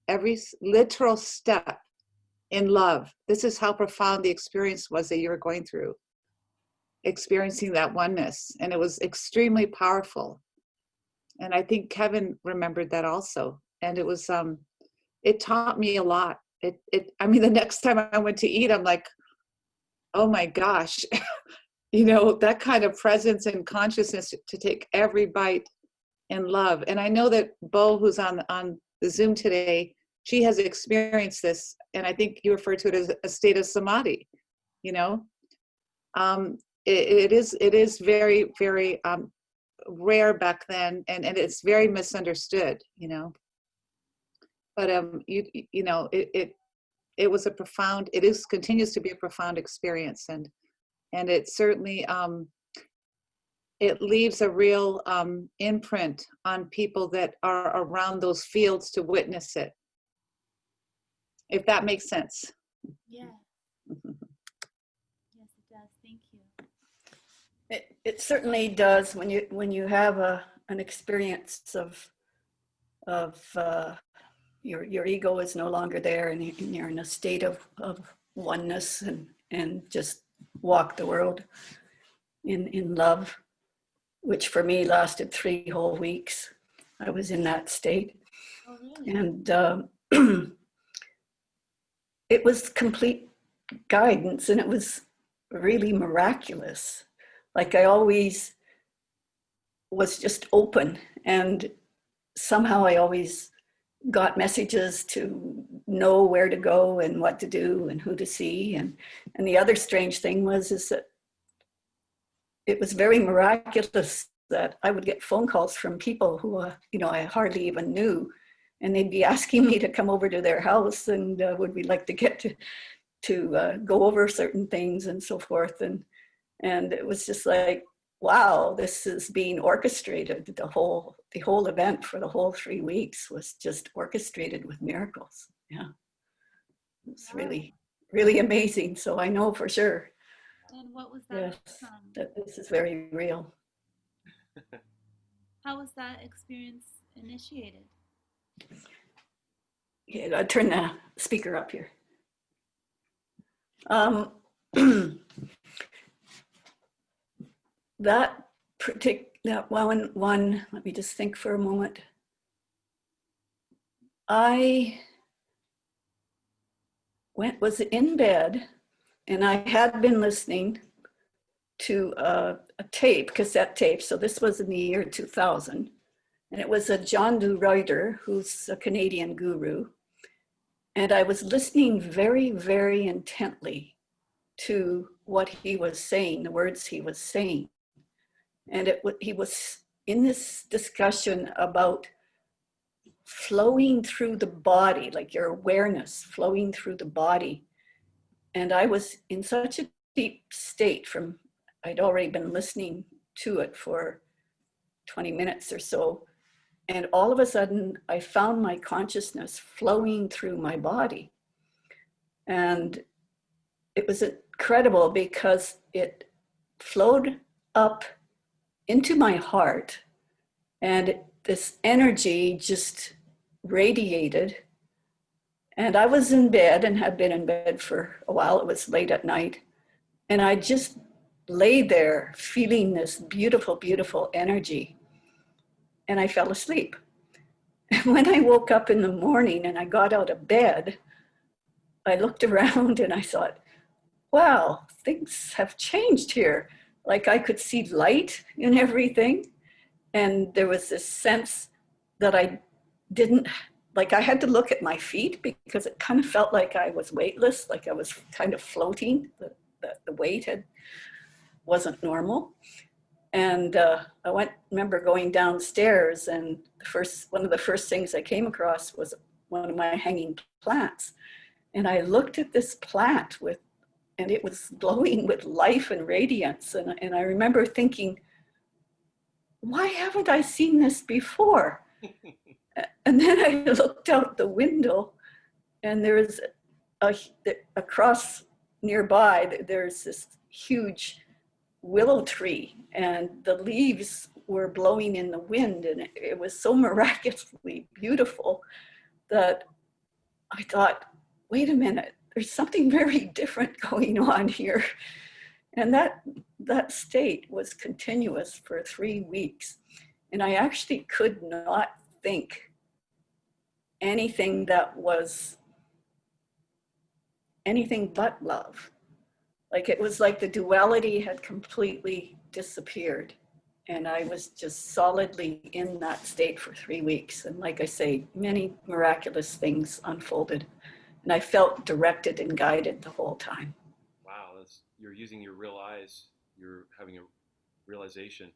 every literal step in love. This is how profound the experience was that you were going through. experiencing that oneness, and it was extremely powerful. And I think Kevin remembered that also. And it was it taught me a lot. I mean, the next time I went to eat, I'm like, oh my gosh, you know, that kind of presence and consciousness to take every bite in love. And I know that Bo, who's on the Zoom today, she has experienced this, and I think you refer to it as a state of samadhi. You know, it is very, very rare back then, and it's very misunderstood. You know, but you know, it was a profound. It is continues to be a profound experience, and it certainly it leaves a real imprint on people that are around those fields to witness it. If that makes sense. Yeah. Yes, it does. Thank you. It certainly does when you have an experience of your ego is no longer there, and you're in a state of oneness and just walk the world in love, which for me lasted 3 whole weeks. I was in that state. Oh, really? And it was complete guidance, and it was really miraculous. Like I always was just open, and somehow I always got messages to know where to go and what to do and who to see. And the other strange thing is that it was very miraculous that I would get phone calls from people who, you know, I hardly even knew, and they'd be asking me to come over to their house, and would we like to get to go over certain things and so forth. And it was just like, wow, this is being orchestrated. The whole event for the whole 3 weeks was just orchestrated with miracles. Yeah, it's really, really amazing. So I know for sure. And what was that? Yes, that this is very real. How was that experience initiated? Yeah, I turn the speaker up here. That one, let me just think for a moment. I was in bed, and I had been listening to a cassette tape. So this was in the year 2000. And it was a John Du Ryder, who's a Canadian guru. And I was listening very, very intently to what he was saying, the words he was saying. And he was in this discussion about flowing through the body, like your awareness flowing through the body. And I was in such a deep state I'd already been listening to it for 20 minutes or so. And all of a sudden, I found my consciousness flowing through my body. And it was incredible because it flowed up into my heart, and this energy just radiated. And I was in bed and had been in bed for a while. It was late at night. And I just lay there feeling this beautiful, beautiful energy. And I fell asleep. And when I woke up in the morning and I got out of bed, I looked around and I thought, wow, things have changed here. Like I could see light in everything. And there was this sense that I didn't, like I had to look at my feet because it kind of felt like I was weightless, like I was kind of floating. The weight wasn't normal. And I remember going downstairs, and one of the first things I came across was one of my hanging plants. And I looked at this plant and it was glowing with life and radiance. And I remember thinking, why haven't I seen this before? And then I looked out the window, and there's across nearby, there's this huge willow tree, and the leaves were blowing in the wind, and it was so miraculously beautiful that I thought, wait a minute, there's something very different going on here. And that state was continuous for 3 weeks. And I actually could not think anything that was anything but love. Like it was like the duality had completely disappeared. And I was just solidly in that state for 3 weeks. And like I say, many miraculous things unfolded. And I felt directed and guided the whole time. Wow, you're using your real eyes. You're having a realization.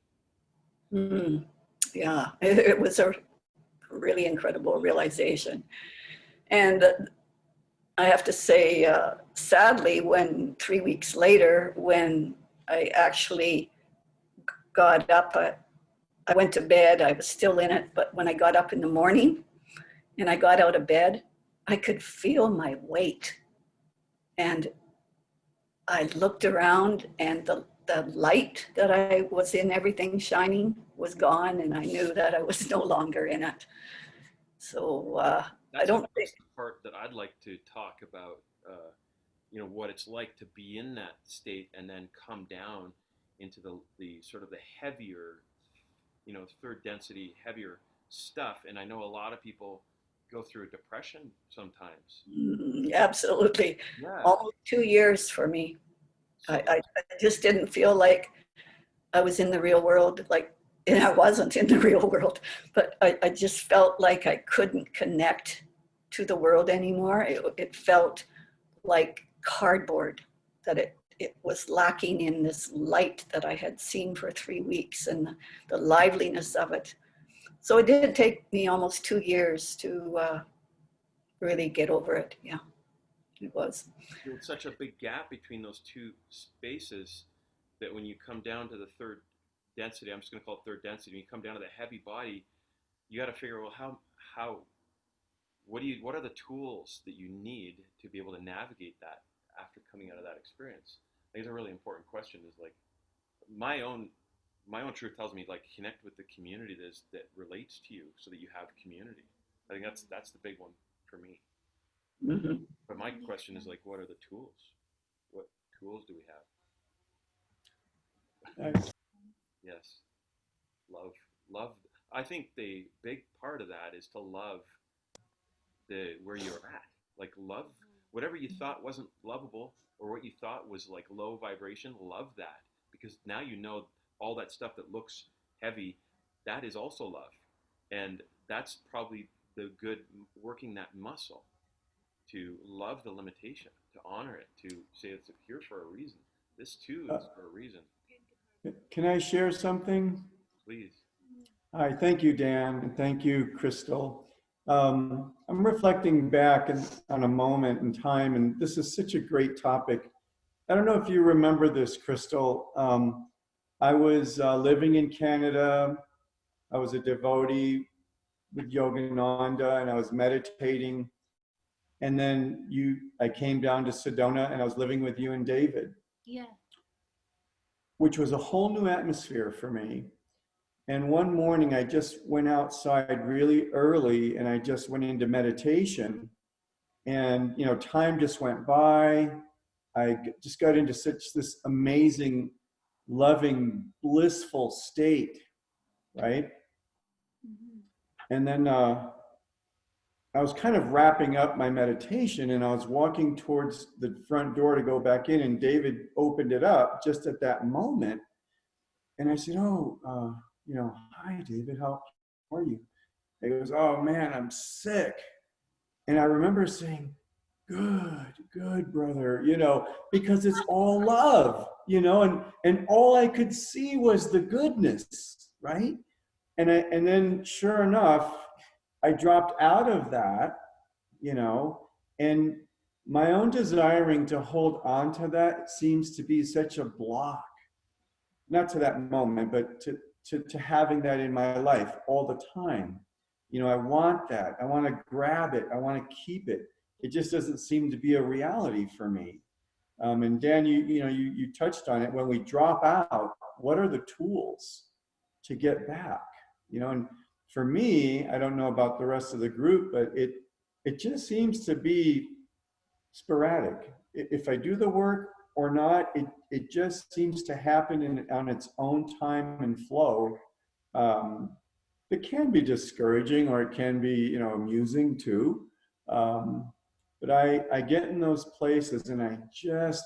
Yeah, it was a really incredible realization. And I have to say, sadly, when 3 weeks later, when I actually got up, I went to bed, I was still in it, but when I got up in the morning and I got out of bed, I could feel my weight. And I looked around and the light that I was in, everything shining, was gone, and I knew that I was no longer in it. So I don't think the part that I'd like to talk about, you know, what it's like to be in that state and then come down into the sort of the heavier, you know, third density, heavier stuff. And I know a lot of people go through a depression sometimes. Absolutely. Yeah. Almost 2 years for me. So, I just didn't feel like I was in the real world, like, and I wasn't in the real world, but I just felt like I couldn't connect to the world anymore. It felt like cardboard, that it was lacking in this light that I had seen for 3 weeks and the liveliness of it. So it did take me almost 2 years to really get over it. Yeah, it was. there's such a big gap between those two spaces that when you come down to the third density, I'm just going to call it third density, when you come down to the heavy body, you got to figure, well, how what are the tools that you need to be able to navigate that after coming out of that experience? I think it's a really important question. Is like my own truth tells me, like, connect with the community that relates to you, so that you have community. I think that's the big one for me. Mm-hmm. But my question is, like, what are the tools? What tools do we have? Yes, love. I think the big part of that is to love where you're at. Like, love whatever you thought wasn't lovable, or what you thought was like low vibration. Love that, because now you know all that stuff that looks heavy, that is also love, and that's probably the good, working that muscle to love the limitation, to honor it, to say it's here for a reason. This too is for a reason. Can I share something? Please. Hi, thank you, Dan, and thank you, Crystal. I'm reflecting back on a moment in time, and this is such a great topic. I don't know if you remember this, Crystal. I was living in Canada. I was a devotee with Yogananda, and I was meditating. And then I came down to Sedona, and I was living with you and David. Yeah. Which was a whole new atmosphere for me. And one morning I just went outside really early, and I just went into meditation, and, you know, time just went by. I just got into such this amazing, loving, blissful state, right? Mm-hmm. And then I was kind of wrapping up my meditation, and I was walking towards the front door to go back in, and David opened it up just at that moment. And I said, "Oh, you know, hi, David, how are you?" He goes, "Oh man, I'm sick." And I remember saying, good, brother, you know, because it's all love, you know, and all I could see was the goodness, right? And then sure enough, I dropped out of that, you know, and my own desiring to hold on to that seems to be such a block, not to that moment, but to having that in my life all the time. You know, I want that. I want to grab it. I want to keep it. It just doesn't seem to be a reality for me. And Dan, you touched on it. When we drop out, what are the tools to get back? You know, and for me, I don't know about the rest of the group, but it just seems to be sporadic. If I do the work, or not, it just seems to happen on its own time and flow. It can be discouraging, or it can be, you know, amusing too. But I get in those places and I just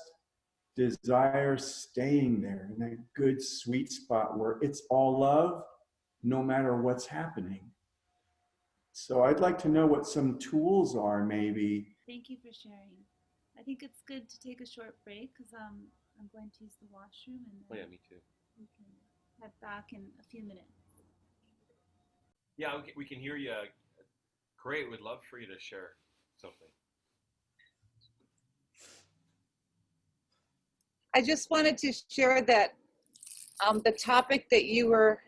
desire staying there in that good sweet spot where it's all love no matter what's happening. So I'd like to know what some tools are, maybe. Thank you for sharing. I think it's good to take a short break because I'm going to use the washroom, and Oh then yeah, me too. we can head back in a few minutes. Yeah, we can hear you. Great. Would love for you to share something. I just wanted to share that the topic that you were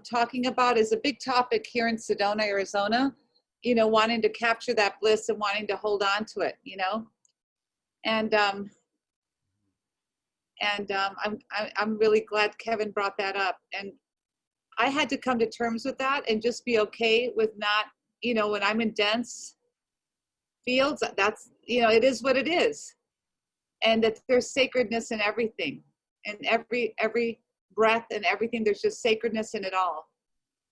talking about is a big topic here in Sedona, Arizona, you know, wanting to capture that bliss and wanting to hold on to it, you know. And I'm really glad Kevin brought that up. And I had to come to terms with that and just be okay with not, you know, when I'm in dense fields, that's, you know, it is what it is. And that there's sacredness in everything, and every breath and everything, there's just sacredness in it all,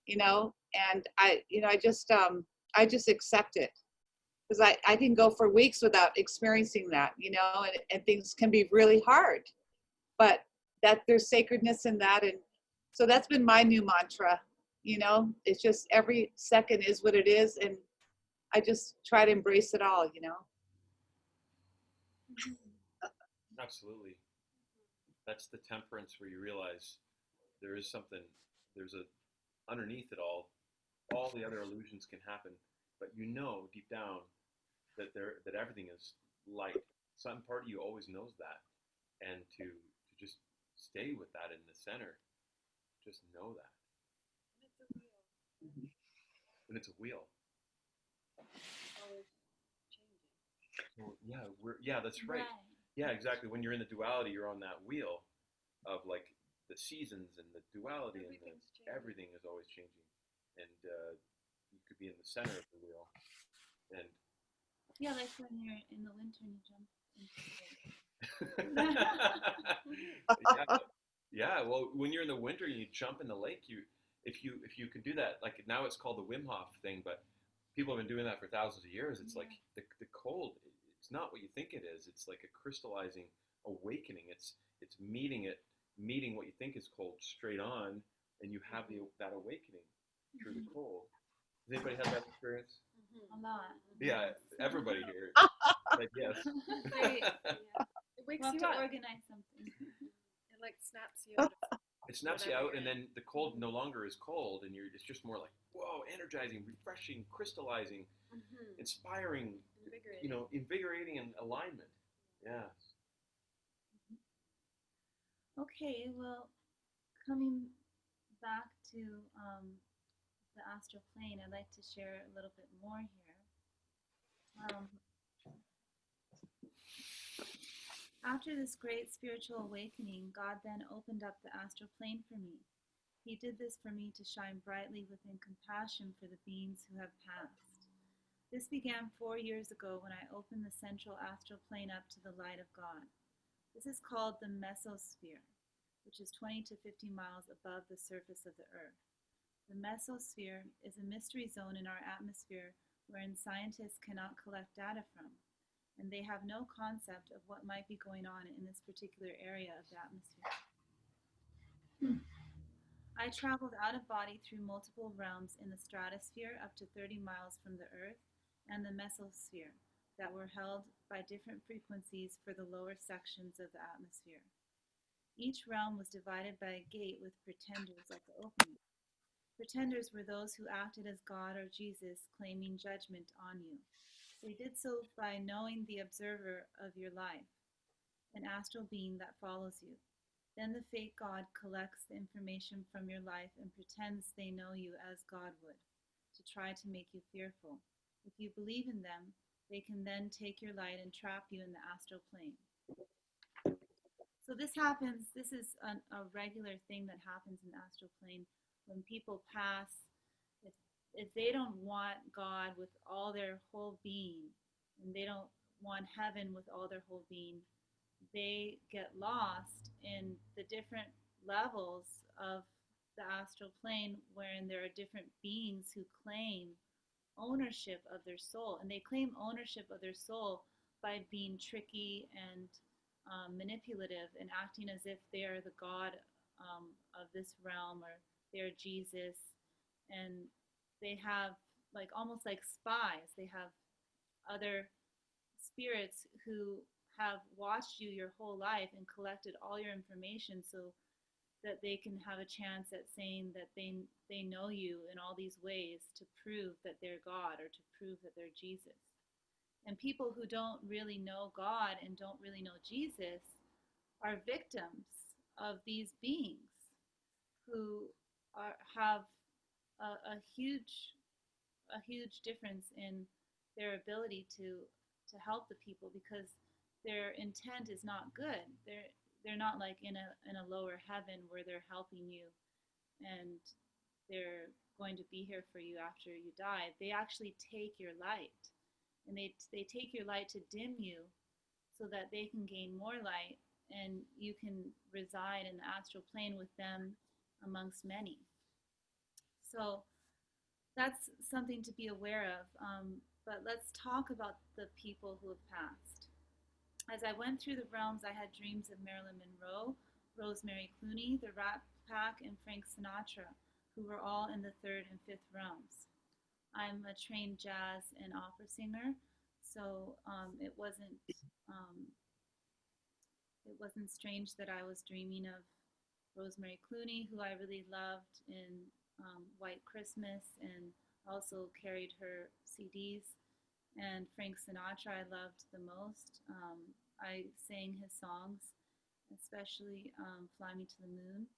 you know. And I just accept it, because I can go for weeks without experiencing that, you know, and things can be really hard, but that there's sacredness in that. And so that's been my new mantra, you know. It's just every second is what it is, and I just try to embrace it all, you know. Absolutely. That's the temperance where you realize there is something, there's a underneath it all the other illusions can happen, but you know deep down that everything is light. Some part of you always knows that, and to just stay with that in the center, just know that. And it's a wheel. Well, yeah, that's right. Yeah, exactly. When you're in the duality, you're on that wheel of like the seasons and the duality, everything is always changing. And you could be in the center of the wheel. And Yeah, like when you're in the winter and you jump into yeah. Well, when you're in the winter and you jump in the lake, if you can do that, like now it's called the Wim Hof thing, but people have been doing that for thousands of years. It's like the cold. It's not what you think it is. It's like a crystallizing awakening. It's meeting what you think is cold straight on, and you have that awakening through the cold. Has anybody had that experience? a lot. Yeah, everybody here. Like yes. Great. It wakes We'll have you to up. organize something. It like snaps you out. It snaps you out, and then the cold no longer is cold, and it's just more like, whoa, energizing, refreshing, crystallizing, inspiring, Invigorating. Invigorating and alignment. Yeah. Okay, well, coming back to the astral plane, I'd like to share a little bit more here. After this great spiritual awakening, God then opened up the astral plane for me. He did this for me to shine brightly within compassion for the beings who have passed. This began 4 years ago when I opened the central astral plane up to the light of God. This is called the mesosphere, which is 20 to 50 miles above the surface of the Earth. The mesosphere is a mystery zone in our atmosphere wherein scientists cannot collect data from, and they have no concept of what might be going on in this particular area of the atmosphere. I traveled out of body through multiple realms in the stratosphere up to 30 miles from the Earth and the mesosphere that were held by different frequencies for the lower sections of the atmosphere. Each realm was divided by a gate with pretenders at the opening. Pretenders were those who acted as God or Jesus, claiming judgment on you. They did so by knowing the observer of your life, an astral being that follows you. Then the fake God collects the information from your life and pretends they know you as God would, to try to make you fearful. If you believe in them, they can then take your light and trap you in the astral plane. So this happens, this is a regular thing that happens in the astral plane. When people pass, if they don't want God with all their whole being, and they don't want heaven with all their whole being, they get lost in the different levels of the astral plane, wherein there are different beings who claim ownership of their soul. And they claim ownership of their soul by being tricky and manipulative and acting as if they are the God of this realm, or they're Jesus. And they have, like, almost like spies. They have other spirits who have watched you your whole life and collected all your information, so that they can have a chance at saying that they know you in all these ways to prove that they're God, or to prove that they're Jesus. And people who don't really know God and don't really know Jesus are victims of these beings who have a huge difference in their ability to help the people, because their intent is not good. They're not like in a lower heaven where they're helping you and they're going to be here for you after you die. They actually take your light, and they take your light to dim you so that they can gain more light, and you can reside in the astral plane with them amongst many. So that's something to be aware of. But let's talk about the people who have passed. As I went through the realms, I had dreams of Marilyn Monroe, Rosemary Clooney, the Rat Pack, and Frank Sinatra, who were all in the third and fifth realms. I'm a trained jazz and opera singer, so um, it wasn't strange that I was dreaming of Rosemary Clooney, who I really loved in White Christmas, and also carried her CDs. And Frank Sinatra, I loved the most. I sang his songs, especially Fly Me to the Moon.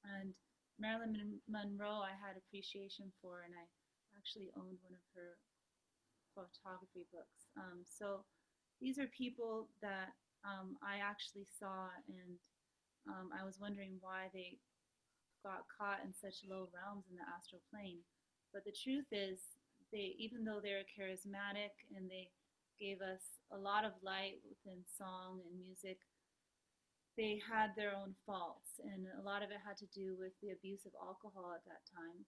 And Marilyn Monroe, I had appreciation for, and I actually owned one of her photography books. So these are people that I actually saw, and I was wondering why they got caught in such low realms in the astral plane. But the truth is, they, even though they're charismatic and they gave us a lot of light within song and music, they had their own faults, and a lot of it had to do with the abuse of alcohol at that time.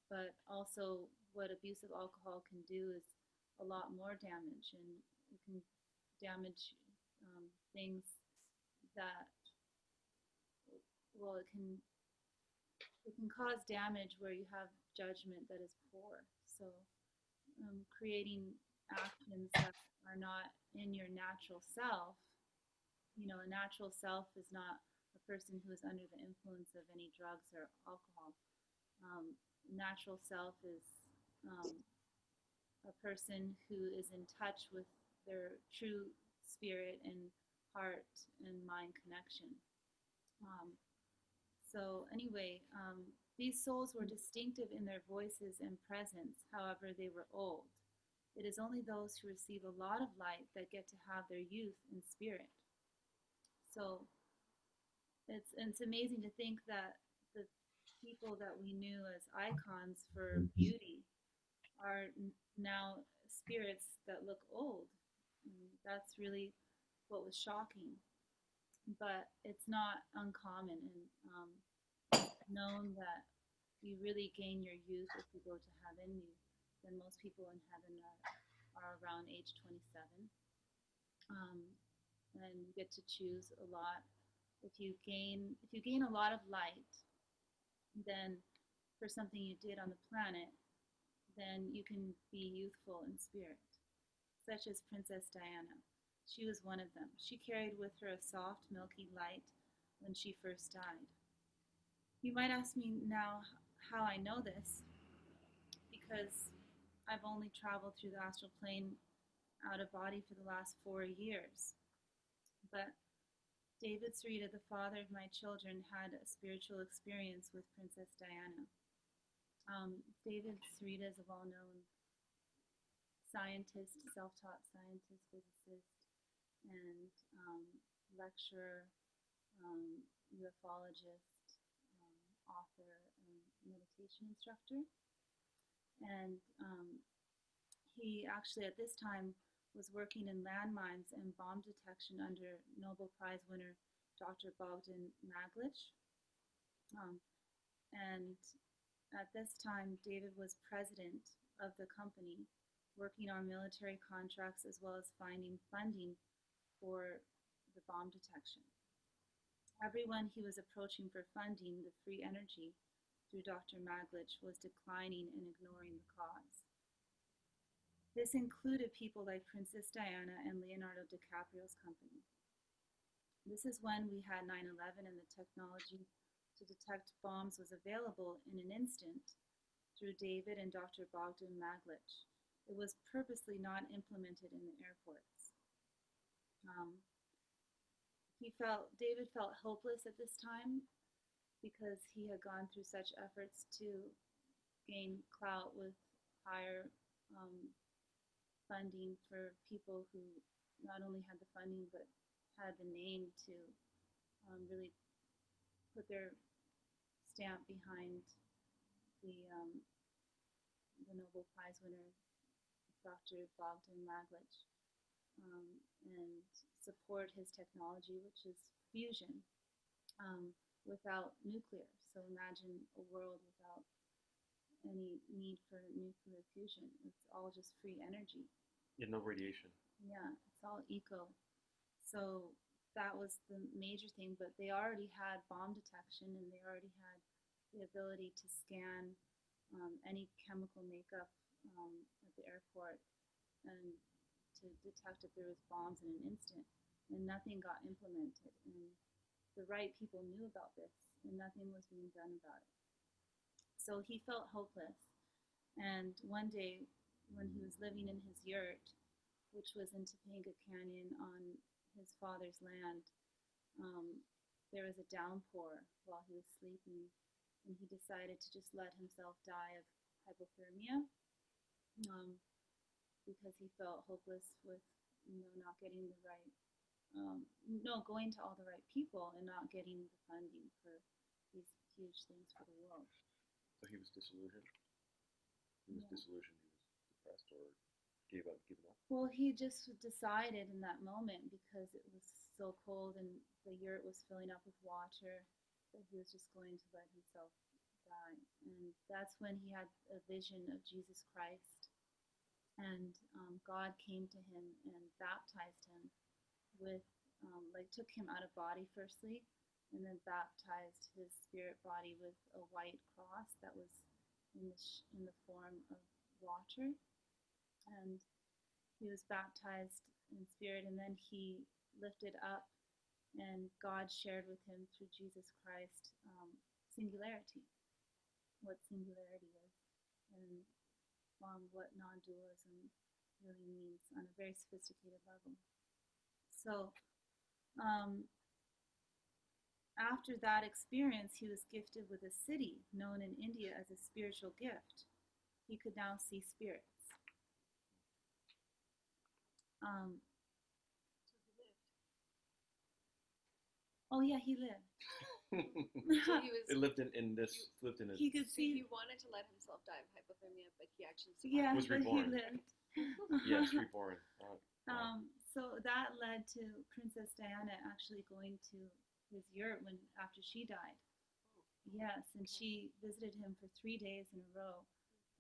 But also, what abuse of alcohol can do is a lot more damage, and it can damage things that, well, it can cause damage where you have judgment that is poor. So creating actions that are not in your natural self. A natural self is not a person who is under the influence of any drugs or alcohol. Natural self is a person who is in touch with their true spirit and heart and mind connection. Um, so anyway, these souls were distinctive in their voices and presence, however they were old. It is only those who receive a lot of light that get to have their youth in spirit. So it's amazing to think that the people that we knew as icons for beauty are now spirits that look old. And that's really what was shocking. But it's not uncommon, and it's known that you really gain your youth if you go to heaven. Then most people in heaven are around age 27. Um, and you get to choose a lot. If you gain a lot of light, then for something you did on the planet, then you can be youthful in spirit, such as Princess Diana. She was one of them. She carried with her a soft, milky light when she first died. You might ask me now how I know this, because I've only traveled through the astral plane out of body for the last 4 years. But David Sereda, the father of my children, had a spiritual experience with Princess Diana. David Sereda is a well-known scientist, self-taught scientist, physicist, and lecturer, ufologist, author, and meditation instructor. And he actually, at this time, was working in landmines and bomb detection under Nobel Prize winner Dr. Bogdan Maglic. And at this time, David was president of the company, working on military contracts as well as finding funding for the bomb detection. Everyone he was approaching for funding the free energy through Dr. Maglic was declining and ignoring the cause. This included people like Princess Diana and Leonardo DiCaprio's company. This is when we had 9/11 and the technology to detect bombs was available in an instant through David and Dr. Bogdan Maglic. It was purposely not implemented in the airports. David felt hopeless at this time because he had gone through such efforts to gain clout with higher funding for people who not only had the funding but had the name to really put their stamp behind the Nobel Prize winner, Dr. Bogdan Maglic, and support his technology, which is fusion, without nuclear. So imagine a world without any need for nuclear fusion. It's all just free energy. Yeah, no radiation. Yeah, it's all eco. So that was the major thing, but they already had bomb detection and they already had the ability to scan any chemical makeup at the airport and to detect if there was bombs in an instant, and nothing got implemented. And the right people knew about this, and nothing was being done about it. So he felt hopeless. And one day, when he was living in his yurt, which was in Topanga Canyon on his father's land, there was a downpour while he was sleeping, and he decided to just let himself die of hypothermia. Because he felt hopeless with, not getting the right, going to all the right people and not getting the funding for these huge things for the world. So he was disillusioned. He was disillusioned. He was depressed or given up. Well, he just decided in that moment, because it was so cold and the yurt was filling up with water, that he was just going to let himself die. And that's when he had a vision of Jesus Christ. And God came to him and baptized him with, took him out of body firstly, and then baptized his spirit body with a white cross that was in the form of water. And he was baptized in spirit, and then he lifted up, and God shared with him through Jesus Christ singularity, what singularity is, and what non-dualism really means on a very sophisticated level. So after that experience, he was gifted with a city known in India as a spiritual gift. He could now see spirits. Oh yeah, he lived. So he was. It lived in his. He could So see. he wanted to let himself die of hypothermia, but he actually Yeah, was but reborn. he lived. Yes, reborn. Wow. So that led to Princess Diana actually going to his yurt after she died. Yes, and she visited him for 3 days in a row,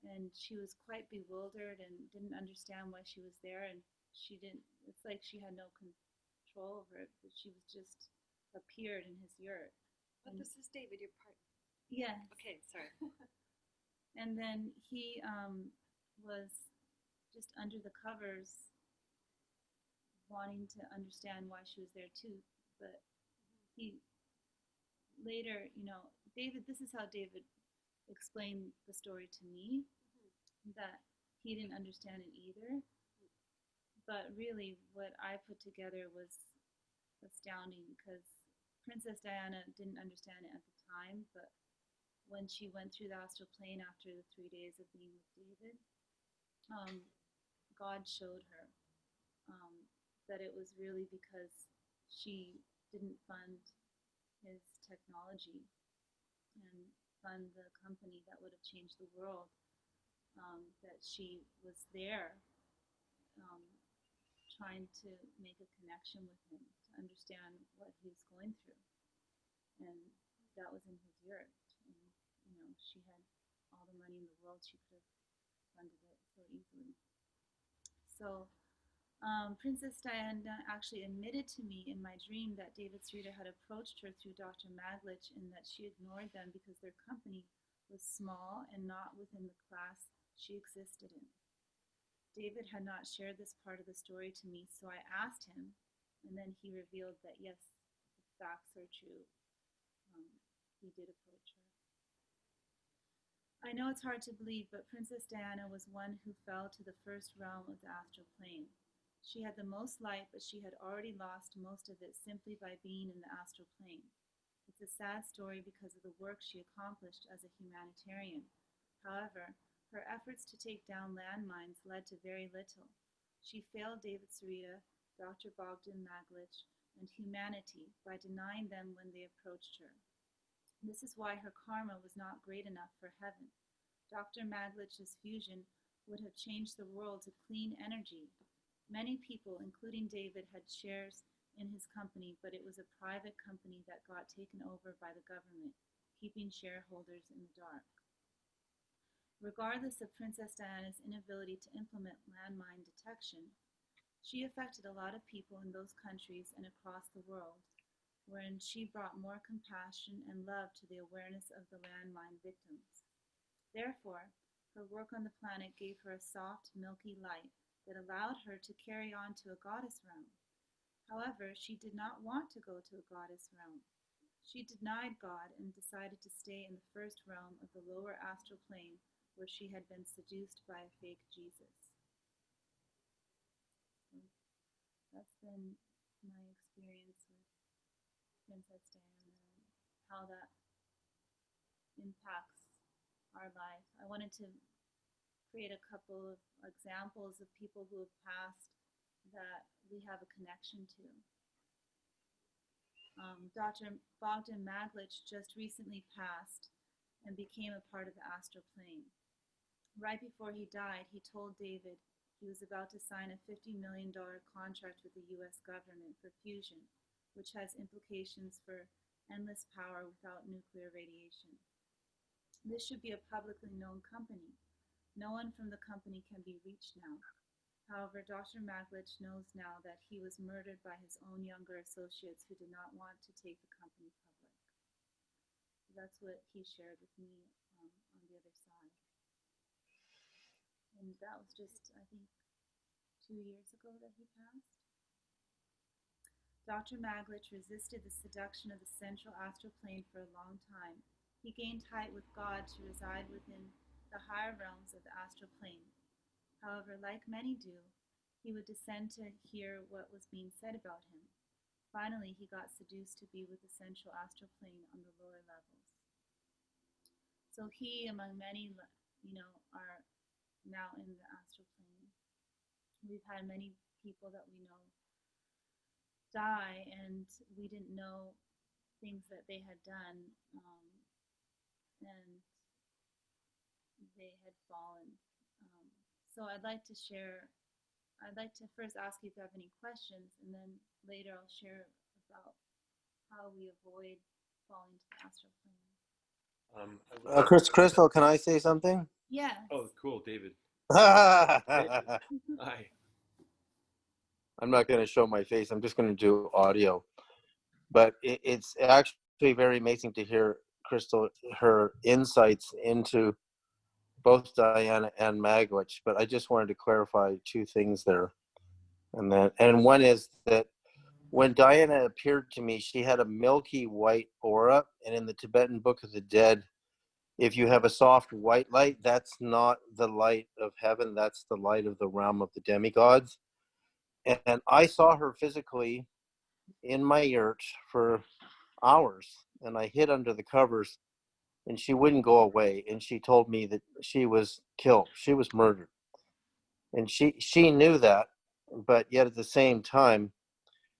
and she was quite bewildered and didn't understand why she was there, and she didn't. It's like she had no control over it, but she was just appeared in his yurt. But this is David, your partner. Yes. Okay, sorry. And then he was just under the covers, wanting to understand why she was there too. But he later, David, this is how David explained the story to me, that he didn't understand it either. But really, what I put together was astounding, because Princess Diana didn't understand it at the time, but when she went through the astral plane after the 3 days of being with David, God showed her that it was really because she didn't fund his technology and fund the company that would have changed the world, that she was there trying to make a connection with him to understand what he was going through. And that was in his yurt. And, she had all the money in the world. She could have funded it so easily. So Princess Diana actually admitted to me in my dream that David Sereda had approached her through Dr. Maglich and that she ignored them because their company was small and not within the class she existed in. David had not shared this part of the story to me, so I asked him, and then he revealed that yes, the facts are true. He did approach her. I know it's hard to believe, but Princess Diana was one who fell to the first realm of the astral plane. She had the most light, but she had already lost most of it simply by being in the astral plane. It's a sad story because of the work she accomplished as a humanitarian. However, her efforts to take down landmines led to very little. She failed David Sereda, Dr. Bogdan Maglich, and humanity by denying them when they approached her. This is why her karma was not great enough for heaven. Dr. Maglich's fusion would have changed the world to clean energy. Many people, including David, had shares in his company, but it was a private company that got taken over by the government, keeping shareholders in the dark. Regardless of Princess Diana's inability to implement landmine detection, she affected a lot of people in those countries and across the world, wherein she brought more compassion and love to the awareness of the landmine victims. Therefore, her work on the planet gave her a soft, milky light that allowed her to carry on to a goddess realm. However, she did not want to go to a goddess realm. She denied God and decided to stay in the first realm of the lower astral plane, where she had been seduced by a fake Jesus. So that's been my experience with Princess Diana and how that impacts our life. I wanted to create a couple of examples of people who have passed that we have a connection to. Dr. Bogdan Maglich just recently passed and became a part of the astral plane. Right before he died, he told David he was about to sign a $50 million contract with the U.S. government for fusion, which has implications for endless power without nuclear radiation. This should be a publicly known company. No one from the company can be reached now. However, Dr. Maglich knows now that he was murdered by his own younger associates who did not want to take the company public. So that's what he shared with me on the other side. And that was just, I think, 2 years ago that he passed. Dr. Maglich resisted the seduction of the central astral plane for a long time. He gained height with God to reside within the higher realms of the astral plane. However, like many do, he would descend to hear what was being said about him. Finally, he got seduced to be with the central astral plane on the lower levels. So he, among many, are now in the astral plane. We've had many people that we know die, and we didn't know things that they had done, and they had fallen. So I'd like to first ask you if you have any questions, and then later I'll share about how we avoid falling to the astral plane. Crystal, can I say something? Yeah. Oh, cool, David. I'm Hi. not going to show my face. I'm just going to do audio. But it's actually very amazing to hear Crystal, her insights into both Diana and Maglich. But I just wanted to clarify two things there. And one is that when Diana appeared to me, she had a milky white aura. And in the Tibetan Book of the Dead, if you have a soft white light, that's not the light of heaven. That's the light of the realm of the demigods. And I saw her physically in my yurt for hours, and I hid under the covers, and she wouldn't go away. And she told me that she was killed. She was murdered. And she knew that, but yet at the same time,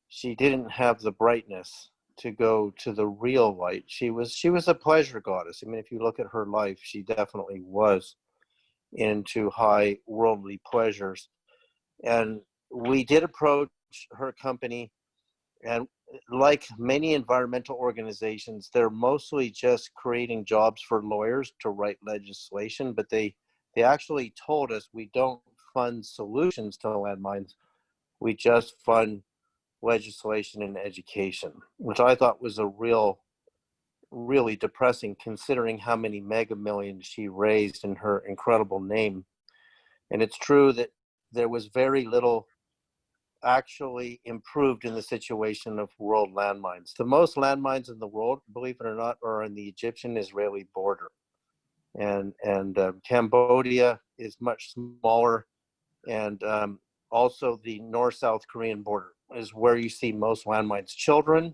she didn't have the brightness to go to the real light. She was a pleasure goddess. I mean, if you look at her life, she definitely was into high worldly pleasures. And we did approach her company, and like many environmental organizations, they're mostly just creating jobs for lawyers to write legislation, but they actually told us we don't fund solutions to landmines, we just fund legislation and education, which I thought was a really depressing, considering how many mega millions she raised in her incredible name. And it's true that there was very little actually improved in the situation of world landmines. The most landmines in the world, believe it or not, are on the Egyptian-Israeli border. And Cambodia is much smaller. And also the North-South Korean border is where you see most landmines. Children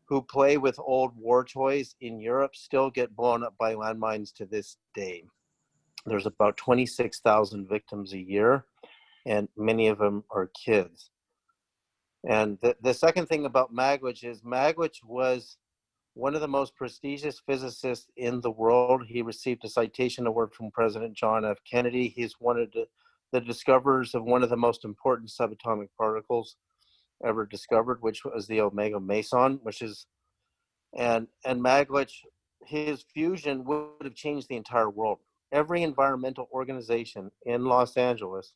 who play with old war toys in Europe still get blown up by landmines to this day. There's about 26,000 victims a year, and many of them are kids. And the second thing about Magwitch is Magwitch was one of the most prestigious physicists in the world. He received a citation award from President John F. Kennedy. He's one of the discoverers of one of the most important subatomic particles ever discovered, which was the Omega Meson, which is, and Magwitch, his fusion would have changed the entire world. Every environmental organization in Los Angeles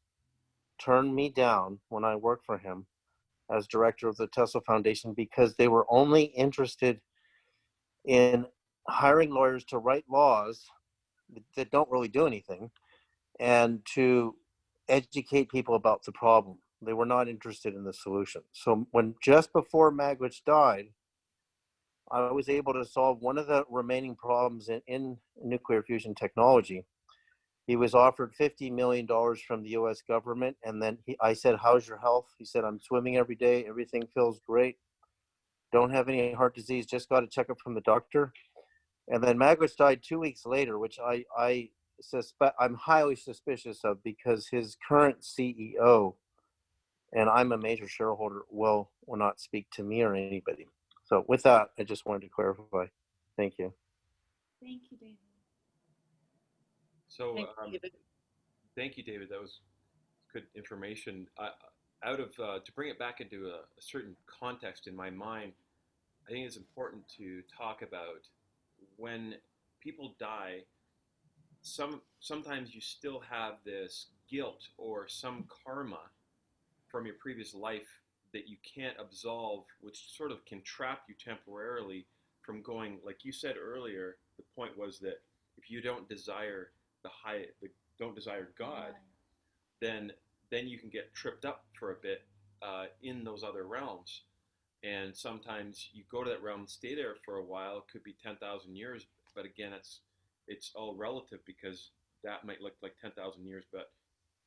turned me down when I worked for him as director of the Tesla Foundation because they were only interested in hiring lawyers to write laws that don't really do anything and to educate people about the problem. They were not interested in the solution. So when just before Magwitch died, I was able to solve one of the remaining problems in nuclear fusion technology. He was offered $50 million from the US government. And then I said, how's your health? He said, I'm swimming every day. Everything feels great. Don't have any heart disease. Just got a checkup from the doctor. And then Magwitch died 2 weeks later, which I suspect, I'm highly suspicious of, because his current CEO, and I'm a major shareholder, will not speak to me or anybody. So with that, I just wanted to clarify. Thank you. Thank you, David. So, Thank you, David. thank you, David. That was good information. Out of to bring it back into a certain context in my mind, I think it's important to talk about when people die. Sometimes you still have this guilt or some karma from your previous life that you can't absolve, which sort of can trap you temporarily from going. Like you said earlier, the point was that if you don't desire don't desire God, then you can get tripped up for a bit in those other realms. And sometimes you go to that realm, stay there for a while. It could be 10,000 years, but again, it's all relative, because that might look like 10,000 years, but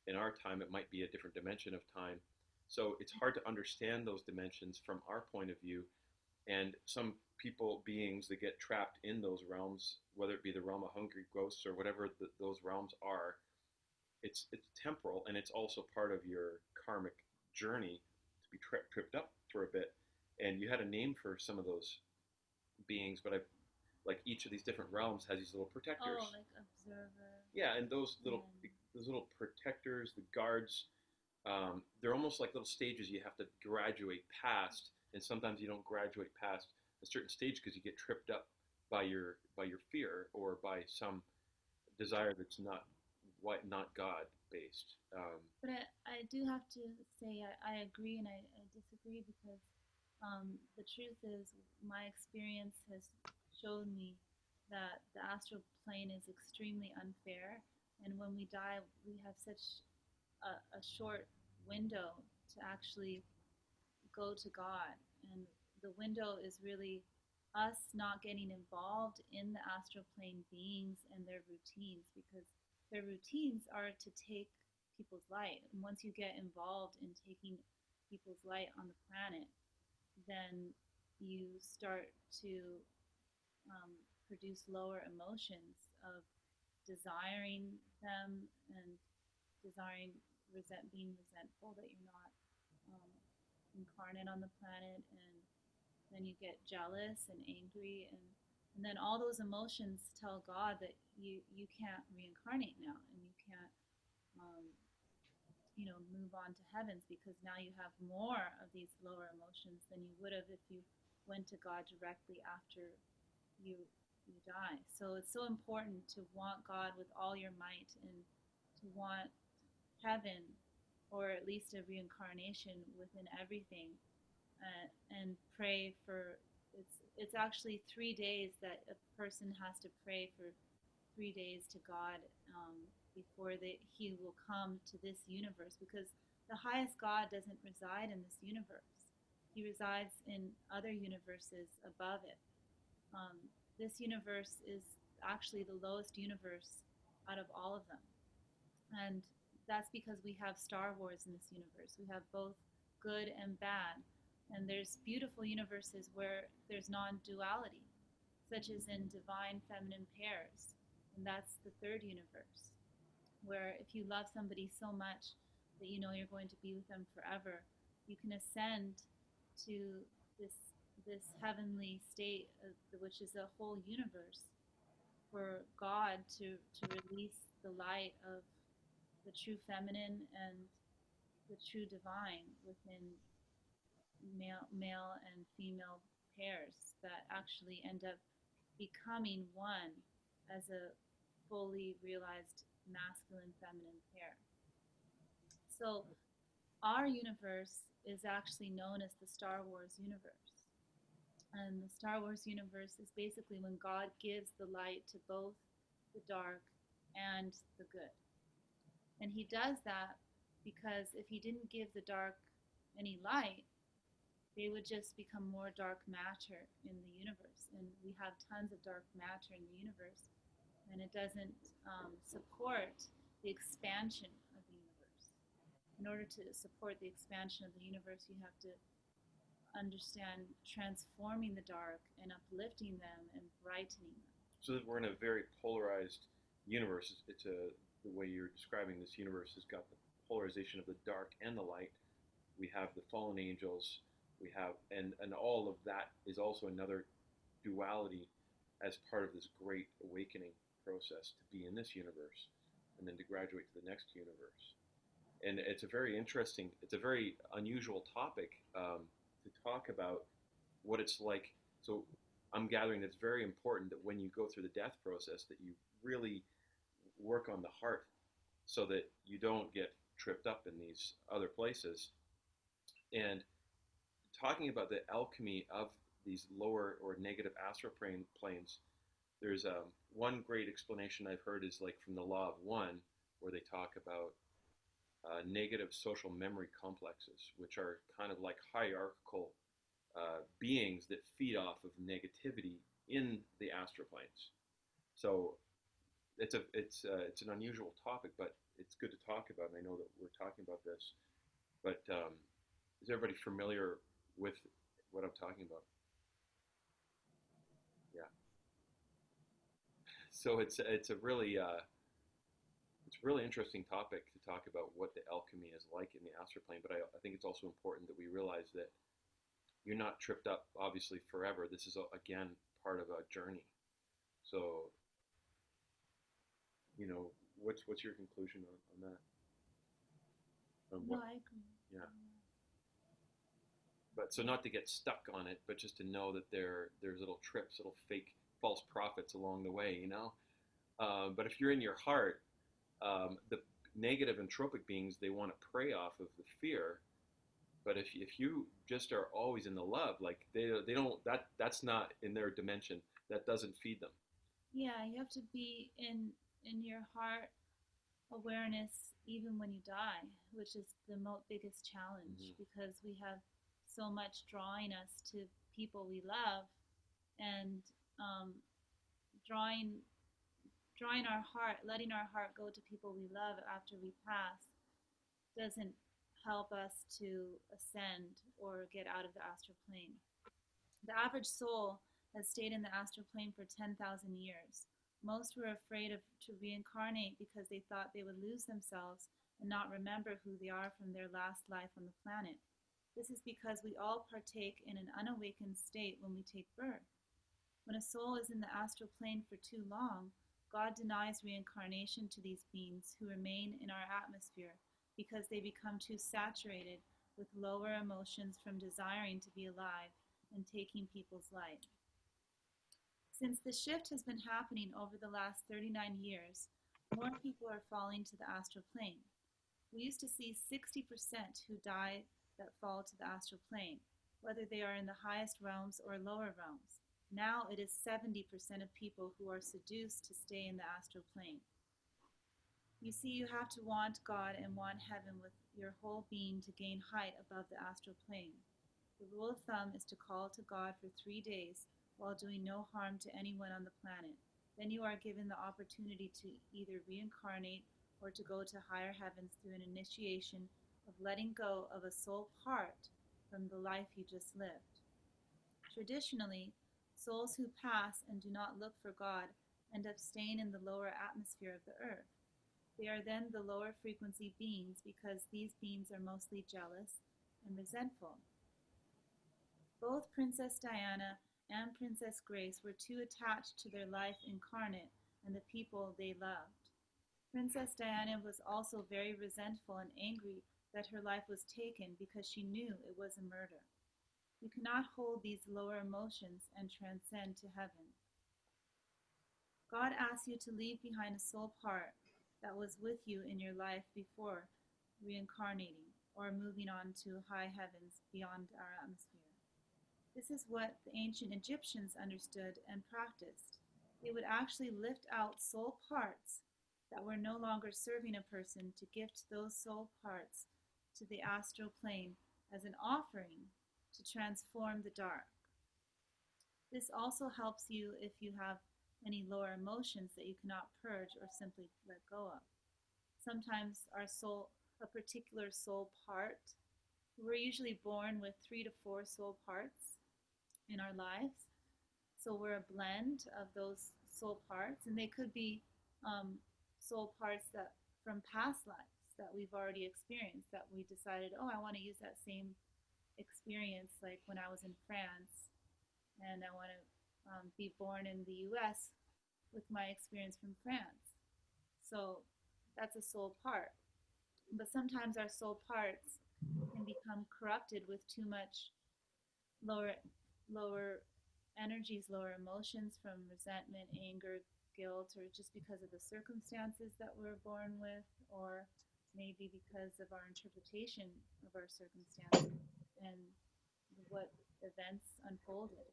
in our time, it might be a different dimension of time. So it's hard to understand those dimensions from our point of view. And some beings that get trapped in those realms, whether it be the realm of hungry ghosts or whatever those realms are, it's temporal, and it's also part of your karmic journey to be tripped up for a bit. And you had a name for some of those beings, but like each of these different realms has these little protectors. Oh, like observer. Yeah, and those little protectors, the guards, they're almost like little stages you have to graduate past, and sometimes you don't graduate past a certain stage because you get tripped up by your fear or by some desire that's not God based. But I do have to say I agree and I disagree, because the truth is my experience has shown me that the astral plane is extremely unfair, and when we die we have such a short window to actually go to God, and the window is really us not getting involved in the astral plane beings and their routines, because their routines are to take people's light. And once you get involved in taking people's light on the planet, then you start to produce lower emotions of desiring them and desiring being resentful that you're not um, incarnate on the planet, and then you get jealous and angry, and then all those emotions tell God that you can't reincarnate now, and you can't move on to heavens, because now you have more of these lower emotions than you would have if you went to God directly after you die. So it's so important to want God with all your might, and to want heaven, or at least a reincarnation within everything, and pray for. It's actually 3 days that a person has to pray for 3 days to God, before he will come to this universe, because the highest God doesn't reside in this universe. He resides in other universes above it. This universe is actually the lowest universe out of all of them. And that's because we have Star Wars in this universe. We have both good and bad. And there's beautiful universes where there's non-duality, such as in divine feminine pairs. And that's the third universe, where if you love somebody so much that you know you're going to be with them forever, you can ascend to this heavenly state, which is a whole universe, for God to release the light of the true feminine and the true divine within male and female pairs that actually end up becoming one as a fully realized masculine feminine pair. So our universe is actually known as the Star Wars universe. And the Star Wars universe is basically when God gives the light to both the dark and the good. And he does that because if he didn't give the dark any light, they would just become more dark matter in the universe. And we have tons of dark matter in the universe, and it doesn't support the expansion of the universe. In order to support the expansion of the universe, you have to understand transforming the dark and uplifting them and brightening them. So that we're in a very polarized universe. The way you're describing this universe has got the polarization of the dark and the light. We have the fallen angels. We have, and all of that is also another duality as part of this great awakening process, to be in this universe and then to graduate to the next universe. And it's a very interesting, it's a very unusual topic to talk about what it's like. So I'm gathering it's very important that when you go through the death process, that you really work on the heart so that you don't get tripped up in these other places. And talking about the alchemy of these lower or negative astral planes, there's one great explanation I've heard is like from the Law of One, where they talk about negative social memory complexes, which are kind of like hierarchical beings that feed off of negativity in the astral planes. So it's an unusual topic, but it's good to talk about. And I know that we're talking about this, but is everybody familiar with what I'm talking about? Yeah. So it's a really interesting topic to talk about what the alchemy is like in the astral plane. But I think it's also important that we realize that you're not tripped up, obviously, forever. This is again part of a journey. So, what's your conclusion on that? No, I agree. Yeah. But so not to get stuck on it, but just to know that there's little trips, little fake false prophets along the way, But if you're in your heart, the negative entropic beings, they want to prey off of the fear. But if you just are always in the love, like they don't, that's not in their dimension. That doesn't feed them. Yeah, you have to be in your heart awareness even when you die, which is the biggest challenge, because we have so much drawing us to people we love, and drawing our heart, letting our heart go to people we love after we pass, doesn't help us to ascend or get out of the astral plane. The average soul has stayed in the astral plane for 10,000 years. Most were afraid to reincarnate because they thought they would lose themselves and not remember who they are from their last life on the planet. This is because we all partake in an unawakened state when we take birth. When a soul is in the astral plane for too long, God denies reincarnation to these beings who remain in our atmosphere because they become too saturated with lower emotions from desiring to be alive and taking people's life. Since the shift has been happening over the last 39 years, more people are falling to the astral plane. We used to see 60% who die that fall to the astral plane, whether they are in the highest realms or lower realms. Now it is 70% of people who are seduced to stay in the astral plane. You see, you have to want God and want heaven with your whole being to gain height above the astral plane. The rule of thumb is to call to God for 3 days while doing no harm to anyone on the planet. Then you are given the opportunity to either reincarnate or to go to higher heavens through an initiation of letting go of a soul part from the life you just lived. Traditionally, souls who pass and do not look for God end up staying in the lower atmosphere of the earth. They are then the lower frequency beings because these beings are mostly jealous and resentful. Both Princess Diana and Princess Grace were too attached to their life incarnate and the people they loved. Princess Diana was also very resentful and angry that her life was taken because she knew it was a murder. You cannot hold these lower emotions and transcend to heaven. God asks you to leave behind a soul part that was with you in your life before reincarnating or moving on to high heavens beyond our atmosphere. This is what the ancient Egyptians understood and practiced. They would actually lift out soul parts that were no longer serving a person to gift those soul parts to the astral plane as an offering to transform the dark. This also helps you if you have any lower emotions that you cannot purge or simply let go of. Sometimes a particular soul part, we're usually born with 3 to 4 soul parts in our lives. So we're a blend of those soul parts, and they could be soul parts that from past lives that we've already experienced, that we decided, oh, I want to use that same experience, like when I was in France, and I want to be born in the US with my experience from France. So that's a soul part. But sometimes our soul parts can become corrupted with too much lower energies, lower emotions from resentment, anger, guilt, or just because of the circumstances that we're born with, or maybe because of our interpretation of our circumstances and what events unfolded.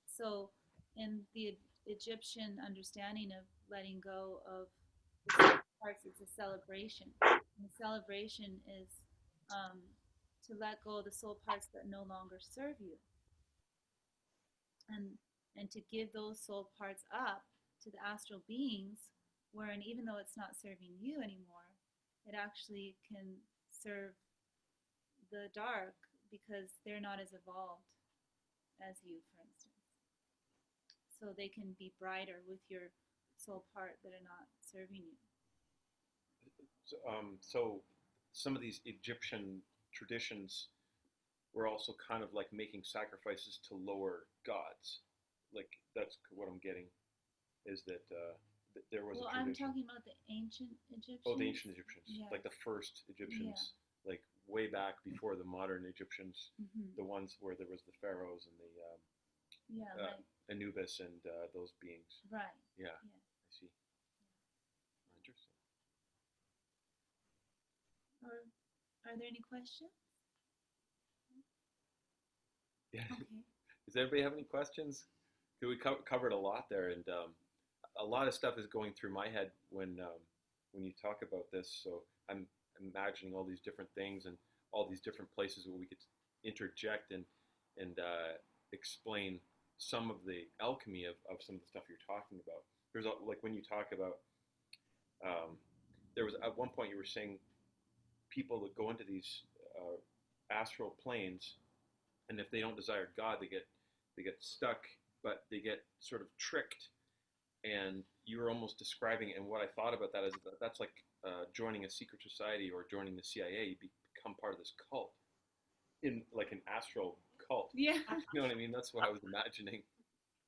So in the Egyptian understanding of letting go of the parts, it's a celebration. And the celebration is to let go of the soul parts that no longer serve you, and to give those soul parts up to the astral beings, wherein even though it's not serving you anymore, it actually can serve the dark because they're not as evolved as you, for instance. So they can be brighter with your soul part that are not serving you. So some of these Egyptian traditions were also kind of like making sacrifices to lower gods. Like that's what I'm getting, is that there was a tradition. I'm talking about the ancient Egyptians. Oh, the ancient Egyptians, yeah. like the first Egyptians, like way back before the modern Egyptians, the ones where there was the pharaohs and the like Anubis and those beings. right. Yeah, Yeah. I see. Interesting. Or are there any questions? Yeah. Okay. Does everybody have any questions? We covered a lot there, and a lot of stuff is going through my head when you talk about this. So I'm imagining all these different things and all these different places where we could interject and explain some of the alchemy of some of the stuff you're talking about. There's like when you talk about there was at one point you were saying people that go into these astral planes, and if they don't desire God, they get stuck, but they get sort of tricked. And you were almost describing it, and what I thought about that is that's like joining a secret society or joining the CIA. You become part of this cult, in like an astral cult. Yeah. You know what I mean? That's what I was imagining.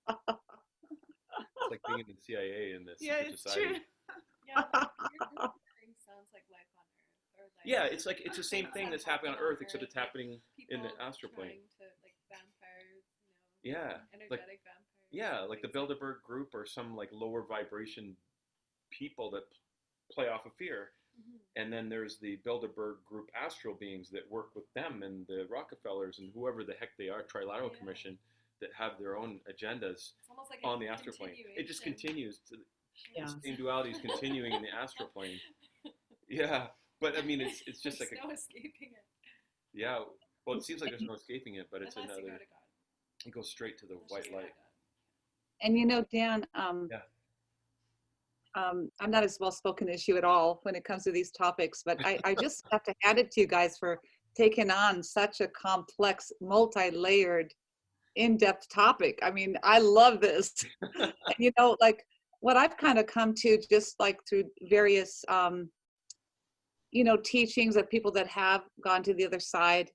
It's like being in the CIA in this secret society. True. Yeah, like, your thing sounds like life on Earth, or like Yeah, it's like it's the same thing that's happening on Earth, except it's happening in the astral plane. To, like vampires, Yeah, like energetic vampires. yeah, like the Bilderberg group or some like lower vibration people that play off of fear. And then there's the Bilderberg group astral beings that work with them and the Rockefellers and whoever the heck they are, Trilateral Commission, that have their own agendas Like on the astral plane. It just continues. The same duality is continuing in the astral plane. Yeah, but I mean, it's just there's like no escaping it. yeah. Well, it seems like there's no escaping it, but it's Unless you another. go to God. It goes straight to the white light. And you know, Dan, Yeah. I'm not as well spoken as you at all when it comes to these topics, but I just have to hand it to you guys for taking on such a complex, multi-layered, in-depth topic. I mean, I love this. And, you know, like what I've kind of come to just like through various, you know, teachings of people that have gone to the other side,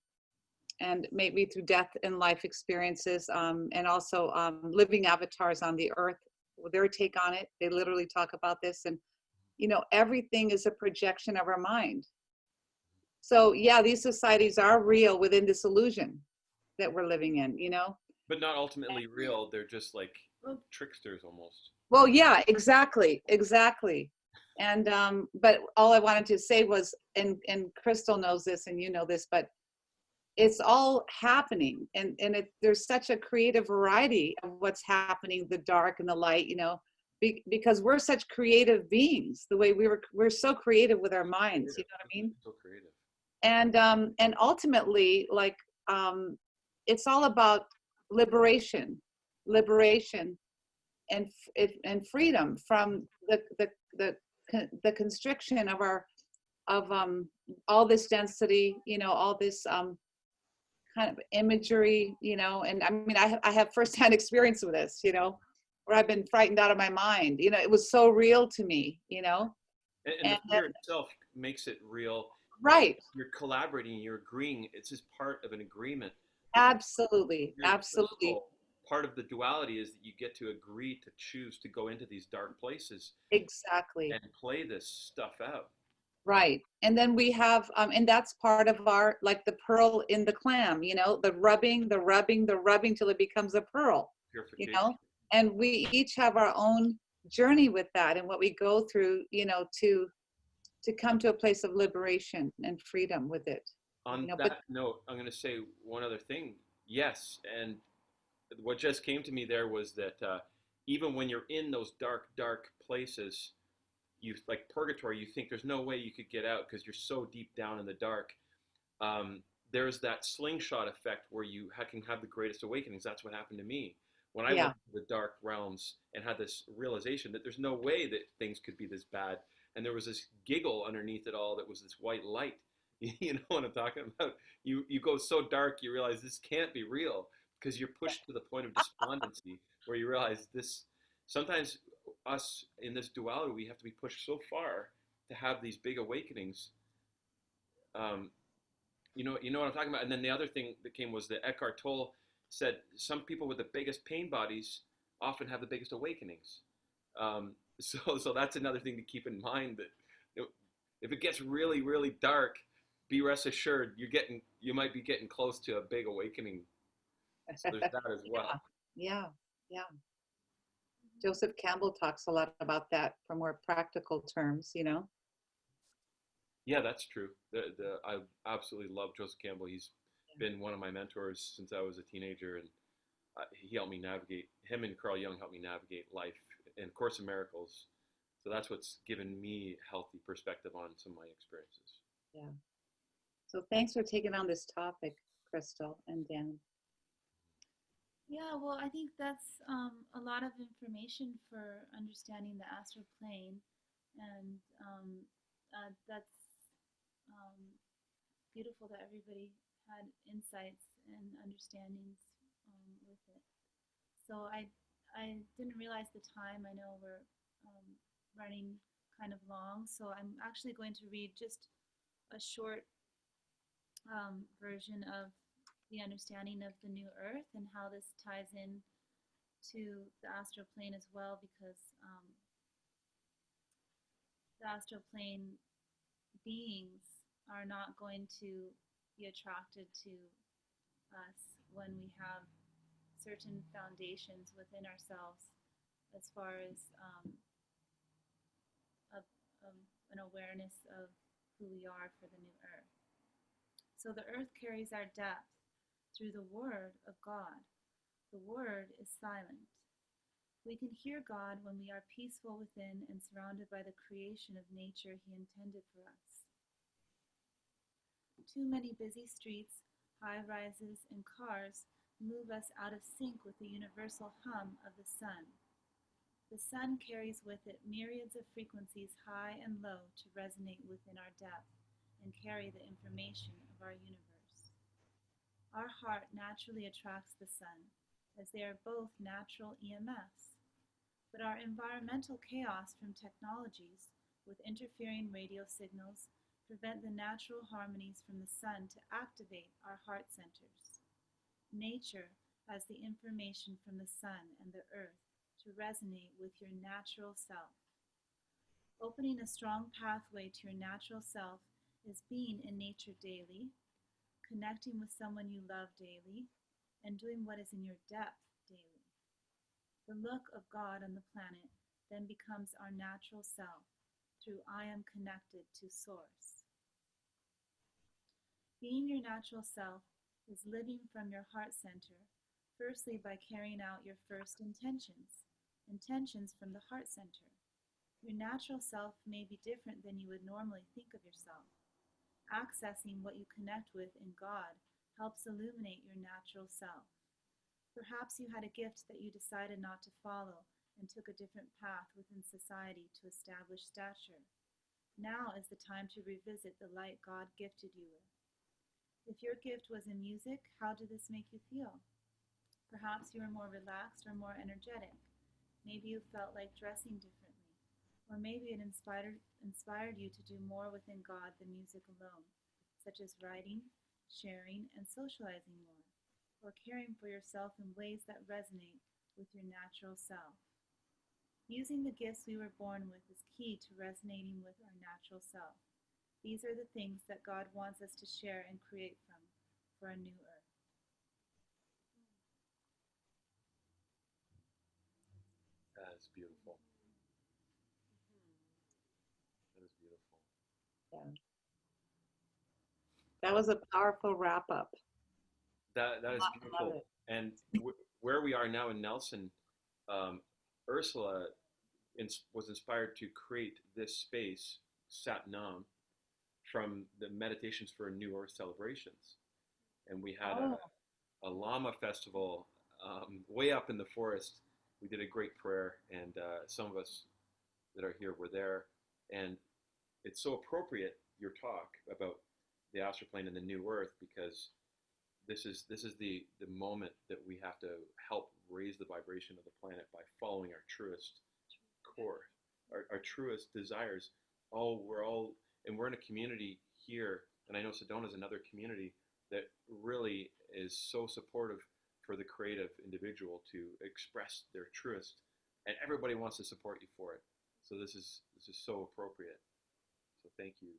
and maybe through death and life experiences, and also living avatars on the earth, their take on it. They literally talk about this, and you know, everything is a projection of our mind. So yeah, these societies are real within this illusion that we're living in, you know. But not ultimately real. They're just like tricksters almost. Well, yeah, exactly. And but all I wanted to say was, and Crystal knows this and you know this, but it's all happening, and there's such a creative variety of what's happening, the dark and the light, you know, because we're such creative beings. The way we're so creative with our minds, you know what I mean? So creative. And ultimately, like, it's all about liberation, and freedom from the constriction of our all this density, you know, all this kind of imagery, you know. And I mean, I have firsthand experience with this, you know, where I've been frightened out of my mind. You know, it was so real to me, you know. And the fear itself makes it real. Right. You're collaborating, you're agreeing. It's just part of an agreement. Absolutely. Part of the duality is that you get to agree to choose to go into these dark places. Exactly. And play this stuff out. Right. And then we have, and that's part of our, like the pearl in the clam, you know, the rubbing till it becomes a pearl, you know. And we each have our own journey with that, and what we go through, you know, to come to a place of liberation and freedom with it. On that note, I'm going to say one other thing. Yes, and what just came to me there was that even when you're in those dark places, you like purgatory, you think there's no way you could get out because you're so deep down in the dark. There's that slingshot effect where you can have the greatest awakenings. That's what happened to me when I went to the dark realms and had this realization that there's no way that things could be this bad. And there was this giggle underneath it all that was this white light. You know what I'm talking about? You go so dark, you realize this can't be real, because you're pushed to the point of despondency where you realize this. Sometimes us in this duality, we have to be pushed so far to have these big awakenings. You know what I'm talking about. And then the other thing that came was that Eckhart Tolle said some people with the biggest pain bodies often have the biggest awakenings. So that's another thing to keep in mind, that if it gets really, really dark, be rest assured you might be getting close to a big awakening. So there's that as well. Yeah. Joseph Campbell talks a lot about that from more practical terms, you know. Yeah, that's true. I absolutely love Joseph Campbell. He's been one of my mentors since I was a teenager, and he helped me navigate. Him and Carl Jung helped me navigate life and Course in Miracles. So that's what's given me healthy perspective on some of my experiences. Yeah. So thanks for taking on this topic, Crystal and Dan. Yeah, well, I think that's a lot of information for understanding the astral plane, and that's beautiful that everybody had insights and understandings with it. So I didn't realize the time. I know we're running kind of long, so I'm actually going to read just a short version of the understanding of the new earth and how this ties in to the astral plane as well, because the astral plane beings are not going to be attracted to us when we have certain foundations within ourselves as far as an awareness of who we are for the new earth. So the earth carries our depth through the word of God. The word is silent. We can hear God when we are peaceful within and surrounded by the creation of nature He intended for us. Too many busy streets, high rises, and cars move us out of sync with the universal hum of the sun. The sun carries with it myriads of frequencies high and low to resonate within our depth and carry the information of our universe. Our heart naturally attracts the sun, as they are both natural EMFs. But our environmental chaos from technologies, with interfering radio signals, prevent the natural harmonies from the sun to activate our heart centers. Nature has the information from the sun and the earth to resonate with your natural self. Opening a strong pathway to your natural self is being in nature daily, connecting with someone you love daily, and doing what is in your depth daily. The look of God on the planet then becomes our natural self through I am connected to Source. Being your natural self is living from your heart center, firstly by carrying out your first intentions from the heart center. Your natural self may be different than you would normally think of yourself. Accessing what you connect with in God helps illuminate your natural self. Perhaps you had a gift that you decided not to follow and took a different path within society to establish stature. Now is the time to revisit the light God gifted you with. If your gift was in music, how did this make you feel? Perhaps you were more relaxed or more energetic. Maybe you felt like dressing differently. Or maybe it inspired you to do more within God than music alone, such as writing, sharing, and socializing more, or caring for yourself in ways that resonate with your natural self. Using the gifts we were born with is key to resonating with our natural self. These are the things that God wants us to share and create from for a new earth. That is beautiful. That is beautiful. Yeah. That was a powerful wrap up. That is I love beautiful. it. And where we are now in Nelson, Ursula was inspired to create this space, Sat Nam, from the Meditations for New Earth celebrations. And we had a Lama festival way up in the forest. We did a great prayer, and some of us that are here were there. And it's so appropriate, your talk about the astral plane and the new earth, because this is the moment that we have to help raise the vibration of the planet by following our truest core, our truest desires. We're in a community here, and I know Sedona is another community that really is so supportive for the creative individual to express their truest, and everybody wants to support you for it. So this is so appropriate. So thank you,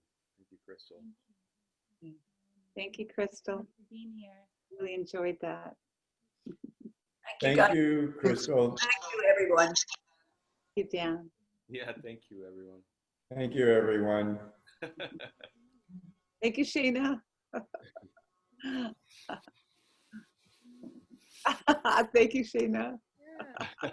Crystal. Thank you, Crystal. Thanks for being here. Really enjoyed that. Thank you, Crystal. Thank you, everyone. Thank you, Dan. Yeah, thank you, everyone. Thank you, everyone. Thank you, Shayna. Thank you, Shayna. Yeah.